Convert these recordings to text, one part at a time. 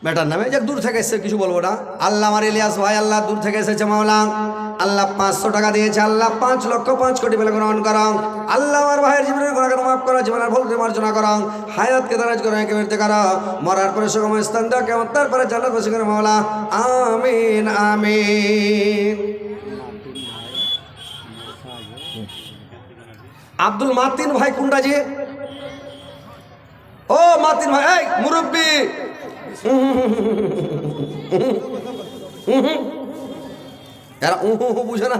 Better নামে, যাক দূর থেকে এসেছে কিছু বলবো না। আল্লাহ আমার ইলিয়াস ভাই, আল্লাহ দূর থেকে এসেছে মাওলা, আল্লাহ 500 টাকা দিয়েছে, আল্লাহ 5,05,00,000 বেলা গ্রহণ করো। আল্লাহ আমার ভাইয়ের জীবনের গুনাহকে মাফ করো, জীবনের ভুলকে মার্জনা করো, হায়াতকে দারাজ করো, একে বেরতে করো, মরার পরে সুগম স্থান দাও, কিয়ামত তারপরে জান্নাত বাসী করো মাওলা, আমিন আমিন। আব্দুল মাতিন ভাই কোনটা জি? ও মাতিন ভাই, এই মুরব্বি, এরা বুঝে না।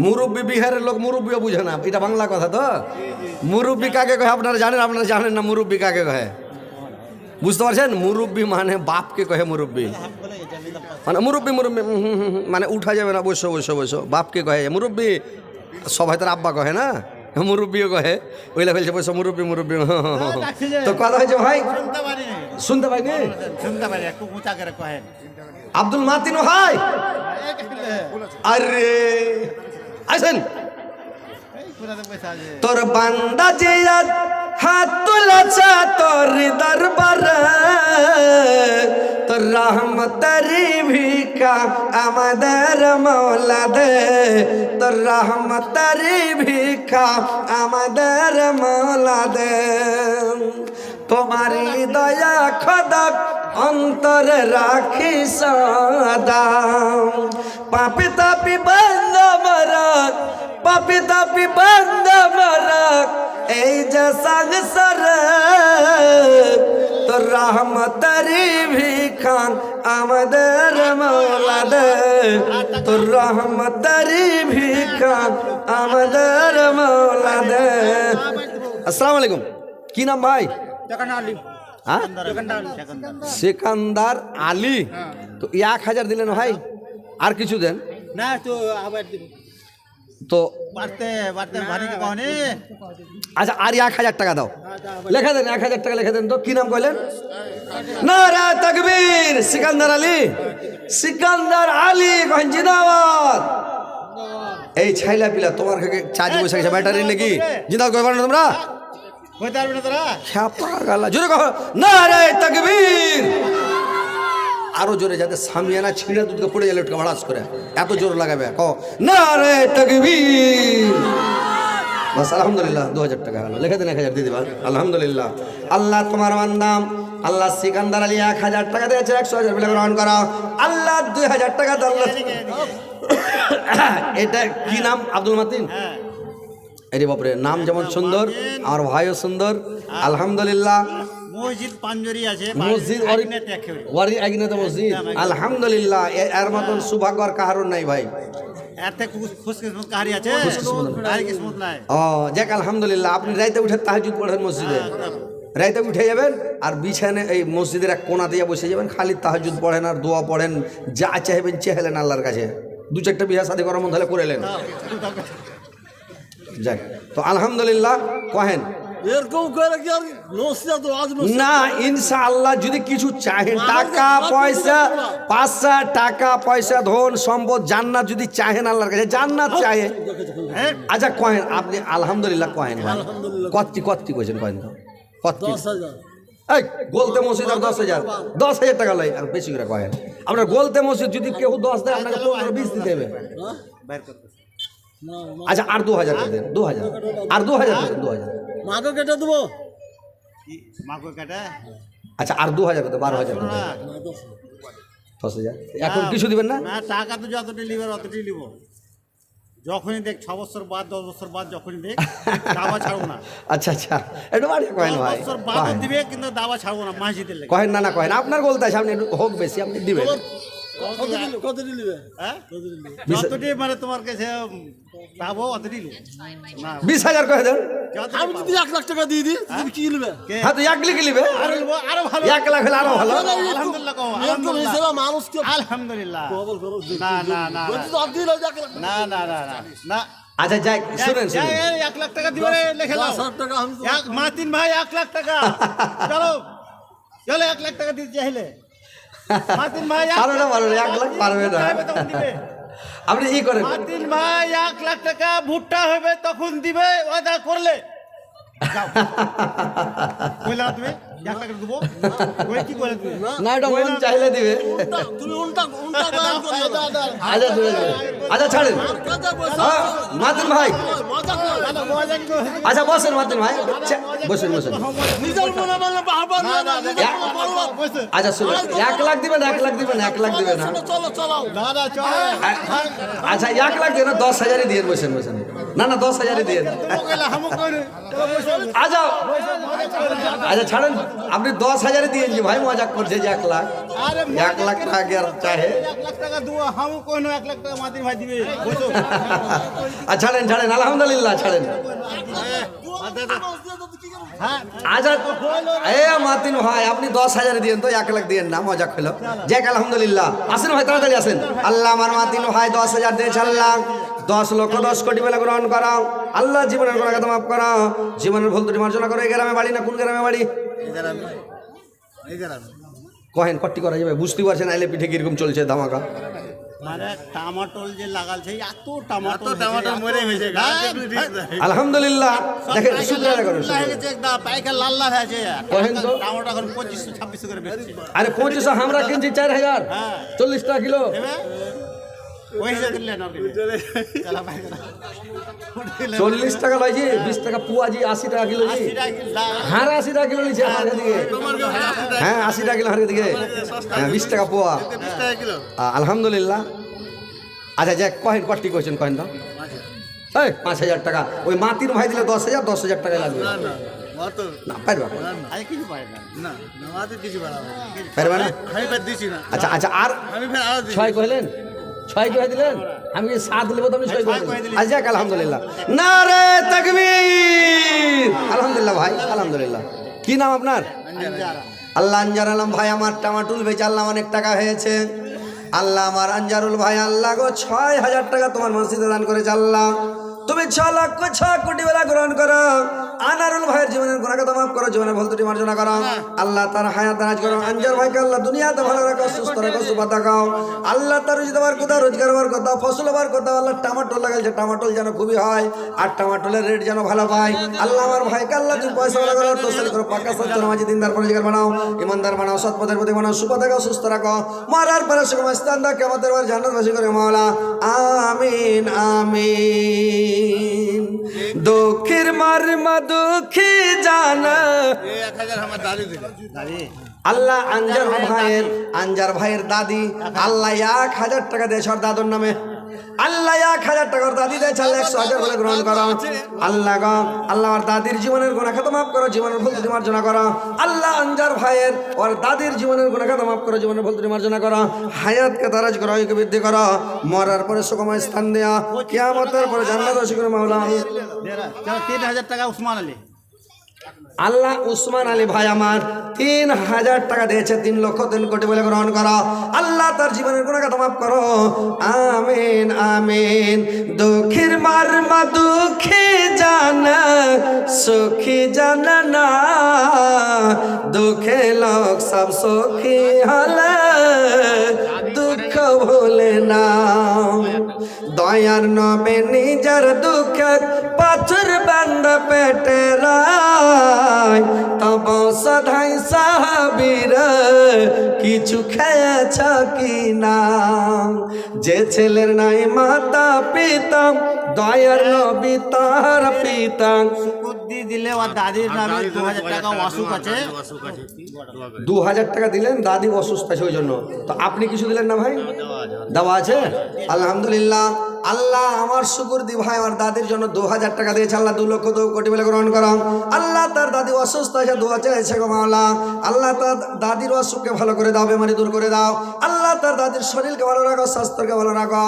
মুরব্বি বিহারের লোক মুরব্বিও বুঝে না, এটা বাংলা কথা তো। মুরব্বি কাকে কহে আপনারা জানেন? আপনারা জানেন না মুরব্বি কাকে কহে? বুঝতে পারছেন? মুরব্বি মানে বাপকে কহে মুরব্বি, মানে মুরব্বি মুরব্বি মানে উঠা যাবে না, বসো বসো বসো, বাপকে কহে মুরব্বি। সবাই তার আব্বা কহে না, মুরব্বিও কহে, ওইলা ফেলছে বসো মুরব্বি মুরব্বি। তো কথা হয়েছে ভাই, শুনতে পাইনি? আব্দুল মাতিন ভাই, আরে আসেন। তোর বান্দা যে হাত তুলেছে তোর দরবারে, তোর রহমতেরি ভিকা আমাদের মৌলা দে, তোর রহমতেরি ভিকা আমাদের মৌলা দে। তোমারি দয়া খোদা অন্তরে রাখি সদা, পাপি তাপি বন্ধ মরক, পাপি তাপি বন্ধ মরক, এই যে সংসারে তোর রহমতেরি ভিখান আমাদের মৌলা দে, তোর রহমতেরি ভিখান আমাদের মৌলা দে। আসসালামু আলাইকুম। কি নাম ভাই? সিকান্দার আলী। তো 1000 দিলেন ভাই, আর কিছু দেন না তো আবার তো। আচ্ছা আর 1000 টাকা দাও, লেখা দেন 1000 টাকা লেখা দেন তো। কি নাম কইলেন? নারা তাকবীর। সিকান্দার আলী, সিকান্দার আলী কহেন জিন্দাবাদ। এই ছাইলা পিলা তোমার চার্জ বসে গেছে ব্যাটারি নাকি? জিন্দাবাদ কইবা না তোমরা? জোরে কহ নারে তাকবীর। আরো জোরে, যাতে সামিয়ানা ছিঁড়ে দুধকে পড়ে গেলে ভাড়াস করে এত জোর লাগাবে। কহ নারে তাকবীর। বাস আলহামদুলিল্লাহ 2000 টাকা হলো, লিখে দেন 1000 দিয়ে দিবা। আলহামদুলিল্লাহ। আল্লাহ তোমার বান্দাম আল্লাহ সিকান্দার আলী 1000 টাকা দিয়েছে, 100,000 মিলে গ্রহণ করো। আল্লাহ 2000 টাকা দাও। এটা কি নাম? আব্দুল মাতিন। এরে বাপরে, নাম যেমন সুন্দর, আমার ভাইও সুন্দর। আলহামদুলিল্লাহ। মসজিদ পাঞ্জরি আছে, মসজিদ ওয়ারি আগিনাতে মসজিদ। আলহামদুলিল্লাহ, এর মতন সৌভাগ্য আর কারোর নাই ভাই। এর থেকে খুশকিসমত কাহারি আছে, আর কিসমত নাই। ও যাক আলহামদুলিল্লাহ। আপনি রাইতে উঠে তাহাজ্জুদ পড়েন মসজিদে, রাইতে উঠে যাবেন আর বিছানে এই মসজিদের এক কোনা দিয়ে বসে যাবেন, খালি তাহাজ্জুদ পড়েন আর দোয়া পড়েন, যা চাইবেন চেহেলেন আল্লাহর কাছে। 2-4টা বিয়ে শাদী করার মন হলে করেলেন। যাক, তো আলহামদুলিল্লাহ কহেন এরকম করে কি আর না। ইনশাআল্লাহ যদি কিছু চাহেন, টাকা পয়সা, পয়সা টাকা পয়সা ধন সম্পদ জান্নাত যদি চাহেন আল্লাহর কাছে, জান্নাত চাহে। আচ্ছা কহেন আপনি আলহামদুলিল্লাহ কহেন ভাই। কত্তি কত্তি কইছেন কহেন তো? কত্তি? এই গোলতে মসজিদ আর 10,000, 10,000 টাকা লাই আর বেশি করে কহেন। আপনার গোলতে মসজিদ যদি কেউ 10 দেয়, আপনাকে 15-20 দিতে হবে। আচ্ছা আর 2000 দেন, 2000 আর 2000 দেন, 2000 মাকে কেটে দেবো। মাকে কেটে আচ্ছা আর 2000 দেন, 12,000 দেন, 10,000। এখন কিছু দিবেন না? না, টাকা তো যতটি লিবার অতটি লিব। যখনই দেখ 6 বছর বাদ 10 বছর বাদ যখনই দেখ, দাবা ছাড়বো না। আচ্ছা আচ্ছা, একটু বাড়িয়ে কহেন ভাই। 10 বছর বাদ দিবে, কিন্তু দাবা ছাড়বো না মসজিদের লেগে। কহেন না না কহেন, আপনার বলতে আছে, আপনি একটু হোক বেশি আপনি দিবেন। কত নিবে? হ্যাঁ, যতটি মানে তোমার কাছে দাবো অতটি লিব না। 20,000 কহে দেন। আমি যদি 1,00,000 টাকা দিয়ে দিই, তুমি কি নিবে? হ্যাঁ তো 1 লিখে নিবে, আরো ভালো। 1 লাখ হলে আরো ভালো। আলহামদুলিল্লাহ কও, এরকম হিসেবে মানুষকে আলহামদুলিল্লাহ। কবল করো। না না না বলছি তো আপনি 1,00,000 না না না না না। আচ্ছা যাই, শুনেন শুনেন, 1 লাখ টাকা দিবে, লিখে দাও। 10,000 টাকা আমি তো- মাতিন ভাই 1 লাখ টাকা। চলো চলো 1 লাখ টাকা দিতে চাইলে মাতিন ভাই পারবে না, পারবে না, 1 লাখ পারবে না। আপনি ই করেন মাতিন ভাই 1 লাখ টাকা ভুট্টা হবে তখন দিবে ওয়াদা করলে যাও কইলা তুমি 1 লাখ দেবো ওই কি বলে তুমি না এটা মন চাইলে দিবে তুমি উল্টা উল্টা বয়ান করলে দাদা আচ্ছা দিবে দিবে। আচ্ছা ছাড়েন হ্যাঁ, মাতিন ভাই মজা করে দাদা মজা কি করে? আচ্ছা বসেন মাতিন ভাই বসেন বসেন নিজের মনে মনে বারবার না না নিজের মনে বড় বসে। আচ্ছা শুনুন 1 লাখ দিবেন 1 লাখ দিবেন 1 লাখ দিবেন না চলো চলো দাদা চলে আচ্ছা 1 লাখ দিয়ে না 10,000 দিয়ে বসেন বসেন না না 10,000 দিয়ে তুমি কইলা হামু কইরে চলো বসে আচ্ছা আচ্ছা ছাড়েন আপনি 10,000 দিয়ে যে ভাই মজা করছে যে 1 লাখ আরে 1 লাখ টাকা কি আর চাহে 1 লাখ টাকা দেবো হামু কইনো 1 লাখ টাকা মাতিন ভাই দিবে বসো আর ছাড়েন ছাড়েন আলহামদুলিল্লাহ ছাড়েন হ্যাঁ আচ্ছা এ মাতিন ভাই আপনি 10,000 দিয়েন তো 1 লাখ দিয়েন না মজা খেলো যাক আলহামদুলিল্লাহ আসেন ভাই তাড়াতাড়ি আসেন আল্লাহ আমার মাতিন ভাই 10,000 দিয়ে ছাড়লাম 10 লক্ষ 10 কোটি বেলা গ্রহণ করা আল্লাহ জীবনের গুনাহ কথা মাফ করা জীবনের ভুল ত্রুটি মার্জনা করে এই গ্রামে বাড়ি না কোন গ্রামে বাড়ি কহেন কট্টি করা যাবে বুঝতে পারছেন আইলে পিঠে কিরকম চলছে ধামাকা মানে টমাটোল যে লাগালছে এত টমাটো মরে গেছে আলহামদুলিল্লাহ দেখেন শুকরিয়া করেন শুকরিয়া। পাইকার লাল লাল হয়েছে কহেন তো টমাটো এখন 2500-2600 করে বেচছে আরে 25 আমরা কিনছি 4,000 হ্যাঁ। 40 টাকা কিলো ওই হিসাবে দিলে না চালা পাইকার 40 টাকা লইছি 20 টাকা পুয়া জি 80 টাকা কিলো জি হ্যাঁ 80 টাকা কিলো নিচ্ছে আমার দিকে হ্যাঁ 80 টাকা কিলো হারের দিকে হ্যাঁ 20 টাকা পোয়া আলহামদুলিল্লাহ আচ্ছা যাক কহেন কটি কোয়েশ্চেন কহেন তো এই 5,000 টাকা ওই মাতির ভাই দিলে 10,000 10,000 টাকা লাগবে না পারবা আরে কিছু পারে না পারবা না আচ্ছা আচ্ছা আর ছয় কইলেন ছয় কই দিলেন আমি কি 7 নেব তো আমি 6 কই দিলাম আচ্ছা যাক আলহামদুলিল্লাহ নারে তাকবীর আলহামদুলিল্লাহ ভাই আলহামদুলিল্লাহ কি নাম আপনার আল্লাহ আনজার আলম ভাই আমার টমাটুল বেচে আল্লাহ অনেক টাকা হয়েছে আল্লাহ আমার আনজারুল ভাই আল্লাহ গো 6,000 টাকা তোমার মসজিদে দান করে আল্লাহ তুমি 6 লক্ষ 6 কোটি বেলা গ্রহণ করো আনারুল ভাইয়ের জীবনের গুনাহ কথা মাফ করো জীবনের ভুল ত্রুটি মার্জনা করো আল্লাহ তার হায়াত দারাজ করো আনজার ভাইকে আল্লাহ দুনিয়াতে ভালো রাখো সুস্থ রাখো সুবাতা দাও আল্লাহ তার রুজি দেওয়ার কথা রোজগার হওয়ার কথা ফসল হওয়ার কথা আল্লাহ টমাটো লাগাইছে টমাটো যেন খুবই হয় আর টমাটোলের রেট যেন ভালো পায় আল্লাহ আমার ভাইকে আল্লাহ তুমি পয়সা ভালো করো তোষাল করো পাকা সচ্চর মাঝে দিনদার পরিষ্কার বানাও ইমানদার বানাও সৎ পথের প্রতি বানাও সুপাতা দাও সুস্থ রাখো মরার পরে সুখম স্থান দাও কেমতের বার জান্নাতবাসী করে মাওলা আমিন আমিন দুঃখের মারমা দুঃখী জানা আল্লাহ আনজার ভাইয়ের দাদি আল্লাহ 1,000 টাকা দিয়েছে ওর দাদুর নামে আল্লাহ 1,000 টাকার দাদি দিয়েছে আল্লাহ 100,000 বলে গ্রহণ করো আল্লাহ গো আল্লাহ আমার দাদির জীবনের গুনাহ খাতা মাফ করো জীবনের ভুল ত্রুটি মার্জনা করো আল্লাহ আনজার ভাইয়ের ওর দাদির জীবনের গুনাহ খাতা মাফ করো জীবনের ভুল ত্রুটি মার্জনা করো হায়াতকে দারাজ করো আয়ুকে বৃদ্ধি করো মরার পরে সুখময় স্থান দেয়া কিয়ামতের পরে জান্নাতবাসী করে মাওলা আমিন 3,000 টাকা উসমান আলী আল্লাহ উসমান আলী ভাই আমার 3,000 টাকা দিয়েছে 3 লক্ষ 3 কোটি বলে গ্রহণ করো আল্লাহ তার জীবনের গুনাহ কথা মাফ করো আমিন আমিন দুঃখের মারমা দুঃখে জানা সুখী জানা না দুঃখে লোক সব সুখী হলে দুঃখ ভুলে না দয়ার নবে নিজের দুঃখ পাথর বান্ধ পেটে রায় তব সদাই সাহাবীর কিছু খেয়েছ কি না যে ছেলের নাই মাতা পিতা দয়ার নবী তার পিতা কুদ্দি দিলে ওর দাদির নামে 2,000 টাকা অসুখ আছে 2,000 টাকা দিলেন দাদি অসুস্থ আছে ওই জন্য তো আপনি কিছু দিলেন না ভাই দেওয়া আছে আলহামদুলিল্লাহ আল্লাহ আমার শুকুর দি ভাই আমার দাদির জন্য 2,000 টাকা দিয়েছে আল্লাহ 2 লক্ষ 2 কোটি বলে গ্রহণ করো আল্লাহ তার দাদি অসুস্থ আছে দোয়া চাইছে গো মাওলা আল্লাহ তার দাদির অসুখকে ভালো করে দাও বেমারি দূর করে দাও আল্লাহ তার দাদির শরীরকে ভালো রাখো স্বাস্থ্যকে ভালো রাখো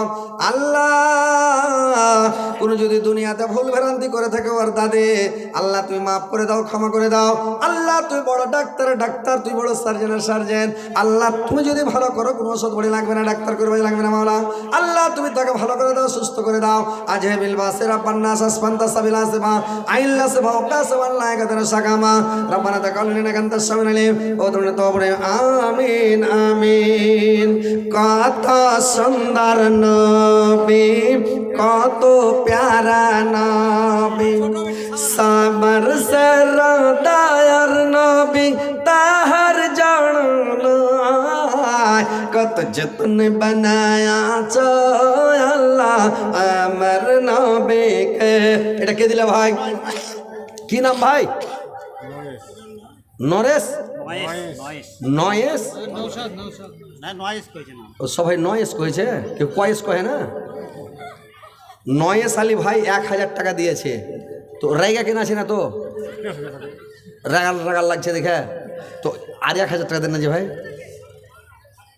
আল্লাহ কোনো যদি দুনিয়াতে ভুল ভ্রান্তি করে থাকে ওর দাদি আল্লাহ তুমি মাফ করে দাও ক্ষমা করে দাও আল্লাহ তুই বড় ডাক্তার তুই বড় সার্জেন আল্লাহ তুমি যদি ভালো করো কোনো ওষুধ বড়ি লাগবে না ডাক্তার করবে লাগবে না মাওলা আল্লাহ তুমি তাকে ভালো করে দাও দাও, সুস্থ করে দাও। আজহেবিল বাসিরা পান্নাস আসফান্তা সাবিলা সেবা আইল্লা সেবা ওকাস ওয়াল্লাহ কাদার সাকামা রব্বানা তাকাল্লানা ইন্নাকা আনতাস সামিউল আলিম ও তুমি তওবে আমিন আমিন। কত সুন্দর নবী, কত প্যারা নবী, সাবর সরদায়ার নবী তাহার জান কত যত্ন বানায়া চো আল্লাহ আমার নবীকে। এটা কে দিলে ভাই? কি নাম ভাই? নরেশ নয়েস? না নয়েস কইছে না, ও সবাই নয়েস কয়েছে, কেউ কয়েস কহে না। নয়েস আলী ভাই 1000 টাকা দিয়েছে। তো রাইগা কেনা আছে না তো? রাগাল রাগাল লাগছে দেখে তো আর 1000 টাকা দেন না যে ভাই,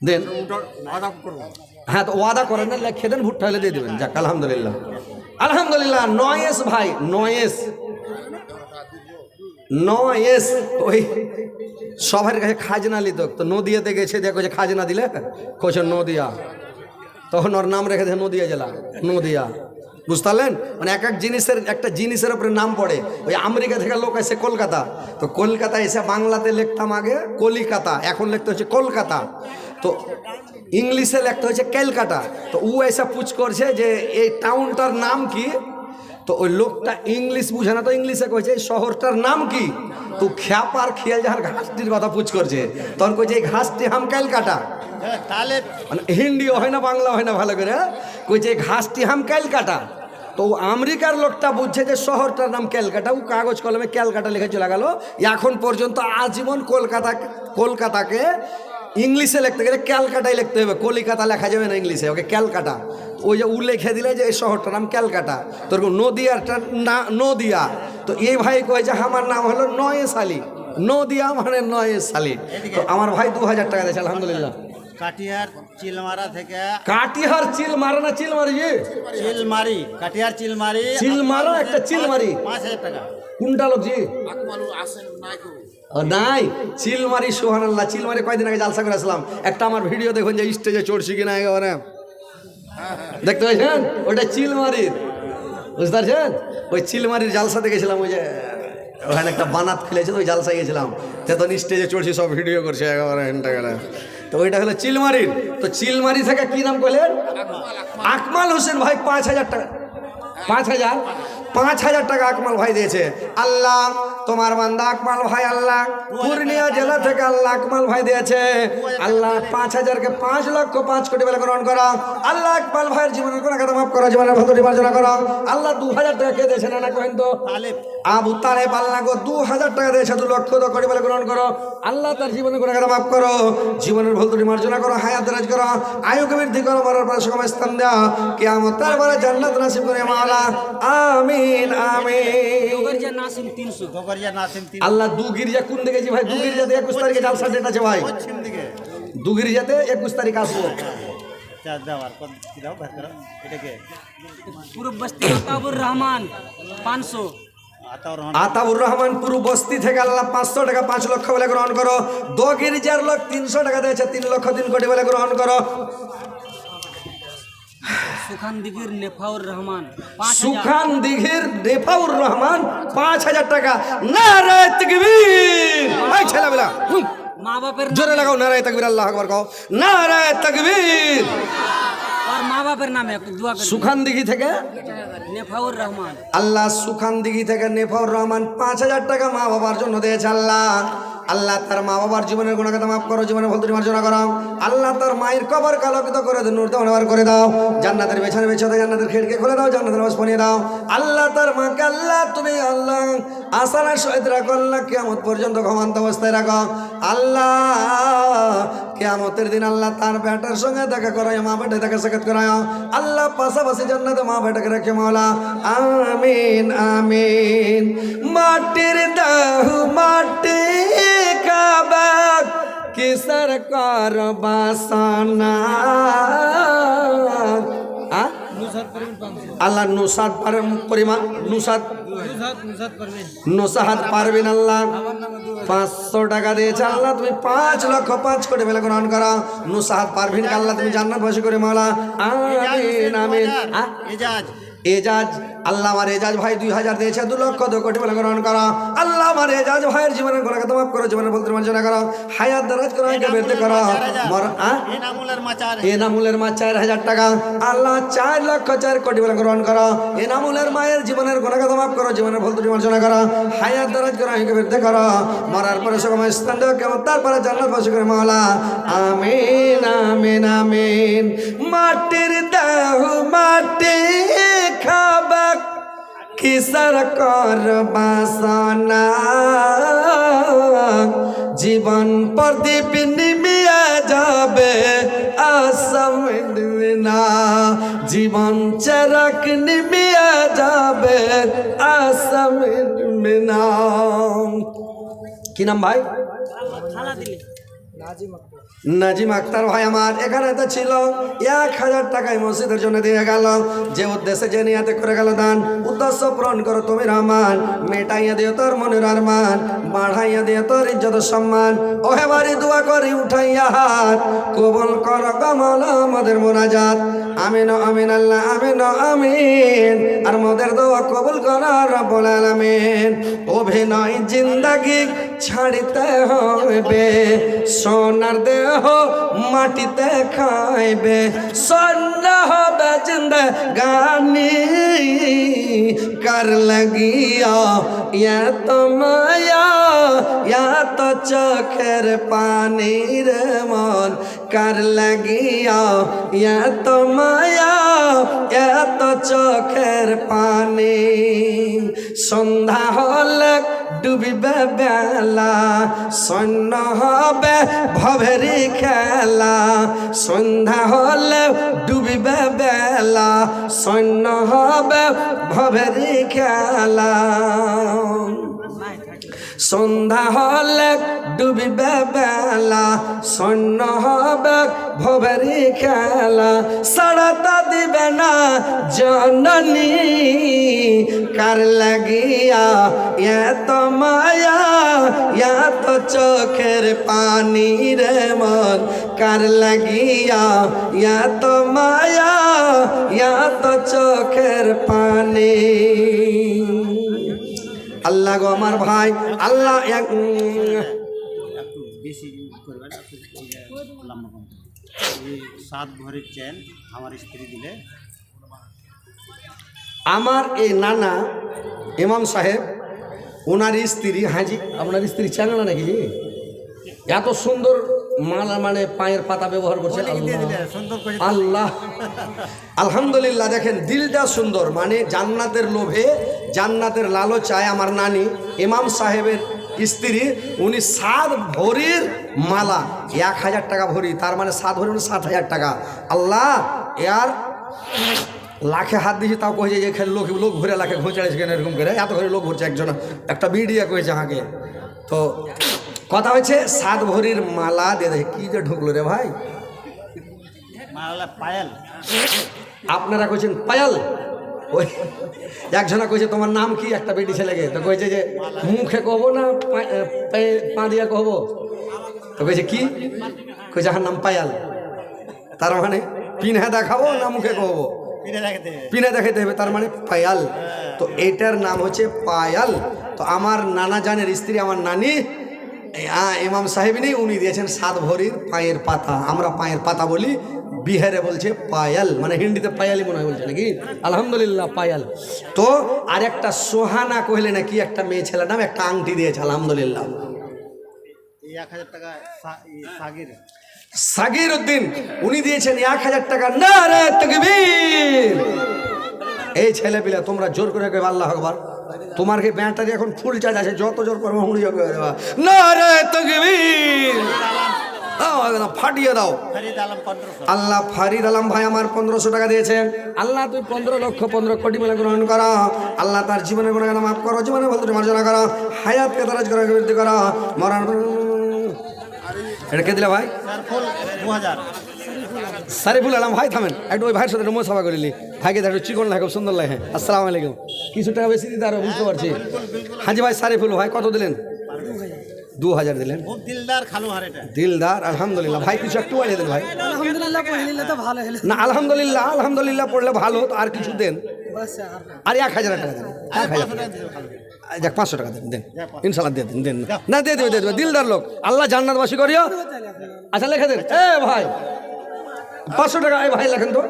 দেন। হ্যাঁ তো ওয়াদা করেন না, লেখে দেন, ভুট্টা হলে দিয়ে দেবেন। যাক আলহামদুলিল্লাহ আলহামদুলিল্লাহ। নয়েস ভাই, নয়েস নয়েস ওই সবার কাছে খাজনা লিত, তো নদিয়াতে গেছে, দেখো যে খাজনা দিলে কোচ নদিয়া, তখন ওর নাম রেখে দেয় নদিয়া জেলা, নদিয়া। বুঝতে পারলেন? মানে এক এক জিনিসের একটা জিনিসের উপরে নাম পড়ে। ওই আমেরিকা থেকে লোক এসে কলকাতা, তো কলকাতা এসে বাংলাতে লিখতাম আগে কলিকাতা, এখন লিখতে হচ্ছে কলকাতা। তো ইংলিশে লিখতে হচ্ছে ক্যালকাটা। তো ও এসে পুছ করছে যে এই টাউনটার নাম কি, তো ওই লোকটা ইংলিশ বুঝে না, তো ইংলিশে কইছে এই শহরটার নাম কি। তো খ্যাপার খেয়াল যাহার ঘাসটির কথা পুছ করছে, তখন কইছে এই ঘাসটি হাম ক্যালকাটা। তাহলে মানে হিন্দিও হয় না, বাংলা হয় না ভালো করে, কইছে এই ঘাসটি হাম ক্যালকাটা। তো আমেরিকার লোকটা বুঝছে যে শহরটার নাম ক্যালকাটা, ও কাগজ কলমে ক্যালকাটা লিখে চলে গেল। এখন পর্যন্ত আজীবন কলকাতাকে ইংলিশে লিখতে গেলে ক্যালকাটাই লিখতে হবে, কলিকাতা লেখা যাবে না ইংলিশে, ওকে ক্যালকাটা। ওই যে ও লিখে দিলে যে এই শহরটার নাম ক্যালকাটা, তোর নদিয়ারটা না নদিয়া। তো এই ভাই কয় যে আমার নাম হলো নয়েস আলী, নদিয়া মানে নয়েস আলী। তো আমার ভাই 2000 টাকা দিয়েছে আলহামদুলিল্লাহ। কাটিহার চিলমারা থেকে কাটিহার চিল মারা না চিলমারি? চিলমারি, কাটিহার চিলমারি, চিলমারা একটা চিলমারি। 5000 টাকা। কোনটা লোক জি? ও নাই, চিলমারি সুবহানাল্লাহ। চিলমারি কয়দিন আগে জালসা করে আসলাম, একটা আমার ভিডিও দেখুন যে স্টেজে চড়ছি কিনা একেবারে, দেখতে পাচ্ছেন? ওটা চিলমারির, বুঝতে পারছেন? ওই চিলমারির জালসা দেখেছিলাম, ওই যে ওখানে একটা বানাত খুলেছে, ওই জালসায় গেছিলাম, তখন স্টেজে চড়ছি, সব ভিডিও করছে একেবারে হেনটা গেলে। তো ওইটা হলো চিলমারির। তো চিলমারি থেকে কি নাম করলেন? আকমাল হোসেন ভাই 5000 টাকা। 5000 টাকা আকমাল ভাই দিয়েছে। আল্লাহ তোমার বান্দা আকমাল ভাই, আল্লাহ পূর্ণিয়া জেলা থেকে আল্লাহ আকমাল ভাই দিয়েছে। আল্লাহ 5000কে 5 লক্ষ 5 কোটি বলে গ্রহণ করা। আল্লাহ আকমাল ভাইয়ের জীবনের কোনো কথা মাফ করা, জীবনের ভদ্র মার্জনা করা। আল্লাহ 2000 টাকা কে দিয়েছে না কহেন তো? আবু তালেব আল্লাহ 2000 টাকা দিয়েছে, 2 লক্ষ কোটি বলে গ্রহণ করো। আল্লাহ তার জীবনের কোনো কথা মাফ করো, জীবনের ভদ্র মার্জনা করো, হায়াত রাজ করো, আয়ুকে বৃদ্ধি করো, মরার পরে সুখময় স্থান দাও, কিয়ামতের পরে জান্নাত নসিব করে মাওলা। আমিন আমিন। গোগরিয়া নাসিম 300, গোগরিয়া নাসিম 300। আল্লাহ দু গির্জা কোন দিকে জি ভাই? দু গির্জাতে 21 তারিখে জালসা ডেট আছে ভাই, পশ্চিম দিকে। দু গির্জাতে 21 তারিখ আসবো। চার দেওয়ার কোন কি দাও ভাগ করো এটাকে। পুরো বস্তি আতাউর রহমান 500। আতাউর রহমান পুরো বস্তি থেকে আল্লাহ 500 টাকা 5 লক্ষ বলে গ্রহণ করো। দো গির্জার লোক 300 টাকা দিয়েছে, 3 লক্ষ 3 কোটি বলে গ্রহণ করো। সুখান দিঘির নেফাউর রহমান 5000। সুখান দিঘির নেফাউর রহমান 5000 টাকা। নারায়ে তাকবীর। ভাই ছেলেবেলা মা বাপের জোরে লাগাও নারায়ে তাকবীর, আল্লাহু আকবার কও, নারায়ে তাকবীর। আর মা বাপের নামে একটু দোয়া করেন। সুখান দিঘি থেকে নেফাউর রহমান। আল্লাহ সুখান দিঘি থেকে নেফাউর রহমান 5000 টাকা মা বাবার জন্য দিয়েছে। আল্লাহ আল্লাহ তার মা বাবার জীবনের গুনাহ মাফ করো, জীবনের ভুল ত্রুটি মার্জনা করো। আল্লাহ তার মায়ের কবর আলোকিত করে দাও, নূর দাও, করে দাও। জান্নাতের বিছানা বিছিয়ে দাও, জান্নাতের খিড়কি খুলে দাও, জান্নাতের আওয়াজ শুনিয়ে দাও। আল্লাহ তার মাকে আল্লাহ তুমি আল্লাহ আসানের সহিত রাখো, আল্লাহ কিয়ামত পর্যন্ত ঘুমন্ত অবস্থায় রাখো। আল্লাহ কিয়ামতের দিন আল্লাহ তার বেটার সঙ্গে দেখা করায়, মা বেটা দেখা সাক্ষাৎ করায়। আল্লাহ পাশাপাশি জান্নাতে মা বেটাকে রাখে মাওলা। আমিন আমিন। মাটির দাহ মাটি কাবা কিসর কর বাসনা। আল্লাহ নুসাদ পরিমাণ নুসাহাত পারবেন আল্লাহ 500 টাকা দিয়েছে আল্লাহ তুমি 5,05,000 কোটি বেলা গ্রহণ করো নুসাহাত পারবেন আল্লাহ তুমি জান্নাত বাসী করে মাওলা আমিন আমিন এজাজ এজাজ আল্লাহ আমার এজাজ ভাই 2,000 দিয়েছে 2,02,00,000 কোটি বেলা গ্রহণ করো আল্লাহ আমার এজাজ ভাইয়ের জীবনের গুনাহকে মাফ করো জীবনের বলতে মার্জনা করো হায়াত দারাজ করো আগে বেরতে করো মর এনামুলের মাচার এনামুলের মা 4,000 টাকা আল্লাহ 4,04,000 কোটি বেলা গ্রহণ করো এনামুলের মায়ের জীবনের গুনাহকে মাফ করো জীবনের বলতে মার্জনা করো হায়াত দারাজ করো আগে বেরতে করো মরার পরে সময় স্থান দেও কেমন তারপরে জান্নাত বাসী করে মাওলা আমিন আমিন আমিন মাটির দেহ মাটি খাবা কিসর কর বাসনা জীবন প্রদীপ নিমিয়া যাবে আসম না জীবন চরক নিমিয়া যাবে আসম না কি নাম ভাই নাজিম আক্তার ভাই আমার এখানে তো ছিল 1,000 টাকায় মসজিদের জন্য দিয়ে গেল যে উদ্দেশ্যে যে নিয়াতে করে গেল দান উদ্দেশ্য পূরণ করো তুমি রহমান মেটাইয়া দিও তোর মনের আরমান বাড়াইয়া দিও তোর ইজ্জত সম্মান ওহে বাড়ি দোয়া করি উঠাইয়া হাত কবুল কর কমল আমাদের মোনাজাত আমিন আমিন আল্লাহ আমিন আমিন আর মোদের দোয়া কবুল কর রব্বুল আলামিন অভিনয় জিন্দেগি ছাড়িতে হবে সোনার দেহ মাটিতে খাইবে স্বর্ণ হবে জিন্দেগানি কার লাগিয়া ইয়া তো মায়া ইয়া তো চোখের পানির মন কার লাগিয়া ইয়া তো মায়া ইয়া তো চোখের পানি সন্ধ্যা হলে ডুবিবে বেলা সৈন্য হবে ভবেরি খেলা সন্ধ্যা হলে ডুবিবে বেলা সৈন্য হবে ভবেরি খেলা সন্ধ্যা হলে ডুবিবে বেলা সৈন্য হবে ভবেরি খেলা সাড়াতা দিবে না জননী কার লাগিয়া এত মায়া এত চোখের পানি রে মন কার লাগিয়া এত মায়া এত চোখের পানি আল্লাহ গো আমার ভাই আল্লাহ একটু বেশি করবেন লম্বা কম 7 ভরির চেন আমার স্ত্রী দিলে আমার এই নানা ইমাম সাহেব ওনার স্ত্রী হাজি আপনার স্ত্রী চ্যাংড়া নাকি এত সুন্দর মালা মানে পায়ের পাতা ব্যবহার করছে আল্লাহ আলহামদুলিল্লাহ দেখেন দিলটা সুন্দর মানে জান্নাতের লোভে জান্নাতের লালচায় আমার নানি ইমাম সাহেবের স্ত্রী উনি 7 ভরির মালা 1,000 টাকা ভরি তার মানে 7 ভরি 7,000 টাকা আল্লাহ ইয়ার লাখে হাত দিয়েছি তাও কয়েছে যে লোক লোক ঘুরে লাখে ঘুঁচাড়েছে কেন এরকম করে এত ঘরে লোক ঘুরছে একজন একটা বিডিয়া কয়েছে হাঁকে তো কথা হচ্ছে 7 ভরির মালা দিয়ে দেখে কি যে ঢুকলো রে ভাই মালা পায়েল আপনারা কইছেন পায়াল ওই একজনা কইছে তোমার নাম কি একটা বেটি ছেলেকে তো কইছে যে মুখে কহবো না পা দিয়া কহবো তো কইছে কি কইছে আমার নাম পায়াল তার মানে পিনহে দেখাবো না মুখে কহবো পিনে দেখাতে হবে তার মানে পায়াল তো এটার নাম হচ্ছে পায়াল তো আমার নানা জানের স্ত্রী আমার নানি ইমাম সাহেবিনী উনি দিয়েছেন 7 ভরির পায়ের পাতা আমরা পায়ের পাতা বলি বিহারে বলছে পায়াল মানে হিন্দিতে পায়ালি মনে হয় বলছে নাকি আলহামদুলিল্লাহ পায়াল তো আর একটা সোহানা কহিলে নাকি একটা মেয়ে ছেলের নাম একটা আংটি দিয়েছে আলহামদুলিল্লাহ 1000 টাকা সাগির সাগির উদ্দিন উনি দিয়েছেন 1000 টাকা নারে তাকবীর এই ছেলে পিলা তোমরা জোর করে কইবা আল্লাহু আকবার তোমার কি ব্যাটারি এখন ফুল চার্জ আছে যত জোর করবে হুড়িয়ে দেবা নারে তাকবীর দাও একদম ফাটিয়ে দাও আল্লাহ ফারিদ আলম ভাই আমার 1500 টাকা দিয়েছেন আল্লাহ তুই 15 কোটি মেলা গ্রহণ করো আল্লাহ তার জীবনের গুণাগান মাফ করো জীবনে বলতে মার্জনা করো হায়াতকে দারাজ করে বৃদ্ধি করো মরণ এটা কে দিলা ভাই 2000 সারিফুল আলম ভাই থামেন একটু ওই ভাইয়ের সাথে মোসাফা করিলি ভাইকে দেখো চিকন লাগে খুব সুন্দর লাগে। আসসালামু আলাইকুম। কিছু টাকা বেশি দিতে আরো বুঝতে পারছি। হাজি ভাই সারিফুল ভাই কত দিলেন? 2000 দিলেন। খুব দিলদার খালু হার এটা। দিলদার আলহামদুলিল্লাহ। ভাই কিছু একটু বাড়িয়ে দেন ভাই। আলহামদুলিল্লাহ পড়লে তো ভালো হলো না আলহামদুলিল্লাহ আলহামদুলিল্লাহ পড়লে ভালো, তো আর কিছু দেন। আর 1000 টাকা দেন। 1000 যাক 500 টাকা দেন, দেন ইনশাল্লাহ দিয়ে দেন, দেন না দিয়ে দেবে, দিয়ে দেবে। দিলদার লোক, আল্লাহ জান্নাতবাসী করিও। আচ্ছা লেখে দেন। এ ভাই 500 টাকা। এই ভাই লেখেন তো।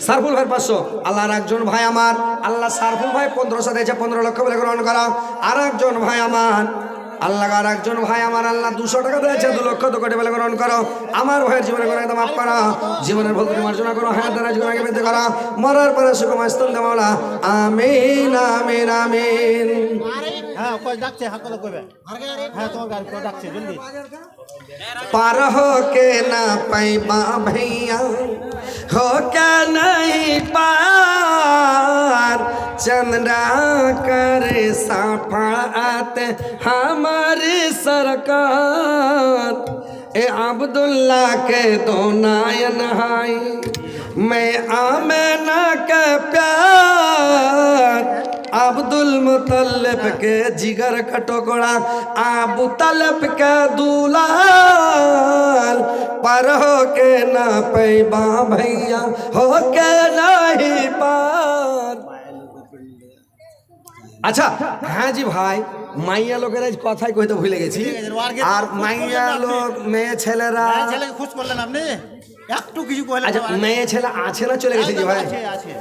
সারফুল ভাই 500। আল্লাহর একজন ভাই আমার, আল্লাহ সারফুল ভাই 1500 দিয়েছে, 15 লক্ষ বলে গ্রহণ করা। আর একজন ভাই আমার, আল্লাহ আর একজন ভাই আমার, আল্লাহ 200 টাকা দিয়েছে, 2 লক্ষ 2 কোটি বলে গ্রহণ করো। আমার ভাইয়ের জীবনে করে একদম মাফ করা, জীবনের ভুল ত্রুটি মার্জনা করো, হ্যাঁ দ্বারা জীবনকে বেঁধে করা, মরার পরে সুখময় স্তন দে মাওলা। আমিন আমিন আমিন। হ্যাঁ কই ডাকছে হাকল কইবে। হ্যাঁ তোমার গাড়ি কই ডাকছে জলদি। पार हो के ना पैबा भैया, हो के नहीं पार, चंद्रा करे सफात हमारी सरकार। ए अब्दुल्ला के दो नायन हाय, मैं आमेना के प्यार, अब्दुल मुतल्लिब के जिगर का टुकड़ा, अबू तलब के दुलाल। पर हो के ना पैबा भैया, हो के नहीं पार। আচ্ছা হ্যাঁ জি ভাই, মাইয়া লোকের কথাই কইতে ভুলে গেছি। আর মাইয়া লোক মেয়ে ছেলেরা, ছেলেকে খুশ করলেন আপনি, একটু কিছু কইলেন। আচ্ছা মেয়ে ছেলে আছে না চলে গেছে জি ভাই? আছে আছে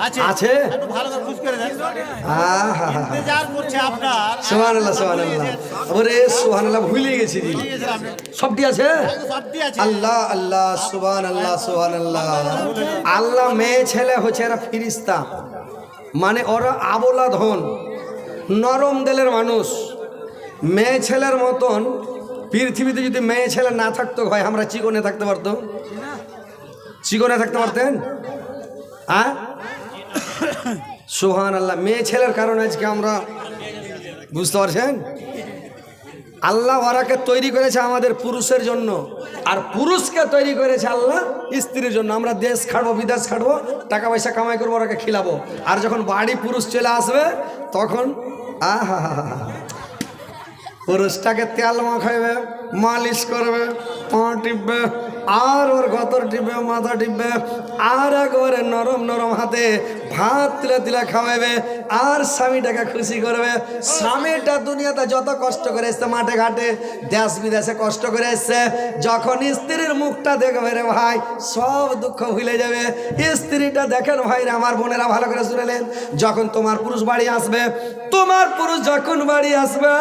আছে আছে। একটু ভালো করে খুশ করে দেন। আহা ইন্তজার করছে আপনার। সুবহানাল্লাহ সুবহানাল্লাহ। ওরে সুবহানাল্লাহ ভুলে গেছি জি। সবটি আছে। সবটি আছে। আল্লাহ আল্লাহ সুবহানাল্লাহ সুবহানাল্লাহ। আল্লাহ মেয়ে ছেলে হচ্ছে এরা ফিরিস্তা, মানে ওরা আবলা ধন, নরম দিলের মানুষ। মেয়ে ছেলের মতন পৃথিবীতে যদি মেয়ে ছেলে না থাকতো ভাই, আমরা চিকনে থাকতে পারতো? চিকনে থাকতে পারতেন? হ্যাঁ সুবহানাল্লাহ। মেয়ে ছেলের কারণে আজকে আমরা, বুঝতে পারছেন, আল্লাহ ওরাকে তৈরি করেছে আমাদের পুরুষের জন্য, আর পুরুষকে তৈরি করেছে আল্লাহ স্ত্রীর জন্য। আমরা দেশ খাটবো, বিদেশ খাটবো, টাকা পয়সা কামাই করবো, ওরাকে খিলাবো। আর যখন বাড়ি পুরুষ চলে আসবে তখন আহা পুরুষটাকে তেল মাখাইবে, মালিশ করবে, পা টিপবে, আর ওর গতর টিপবে, মাথা টিপবে, আর একবারে নরম নরম হাতে ভাত তুলে তুলে খাওয়াবে, আর স্বামীটাকে খুশি করবে। স্বামীটা দুনিয়াতে যত কষ্ট করে এসছে, মাঠে ঘাটে দেশ বিদেশে কষ্ট করে এসছে, যখন স্ত্রীর মুখটা দেখবে রে ভাই, সব দুঃখ ভুলে যাবে। স্ত্রীটা দেখেন ভাই রে আমার বোনেরা, ভালো করে শুনেলেন, যখন তোমার পুরুষ বাড়ি আসবে, তোমার পুরুষ যখন বাড়ি আসবে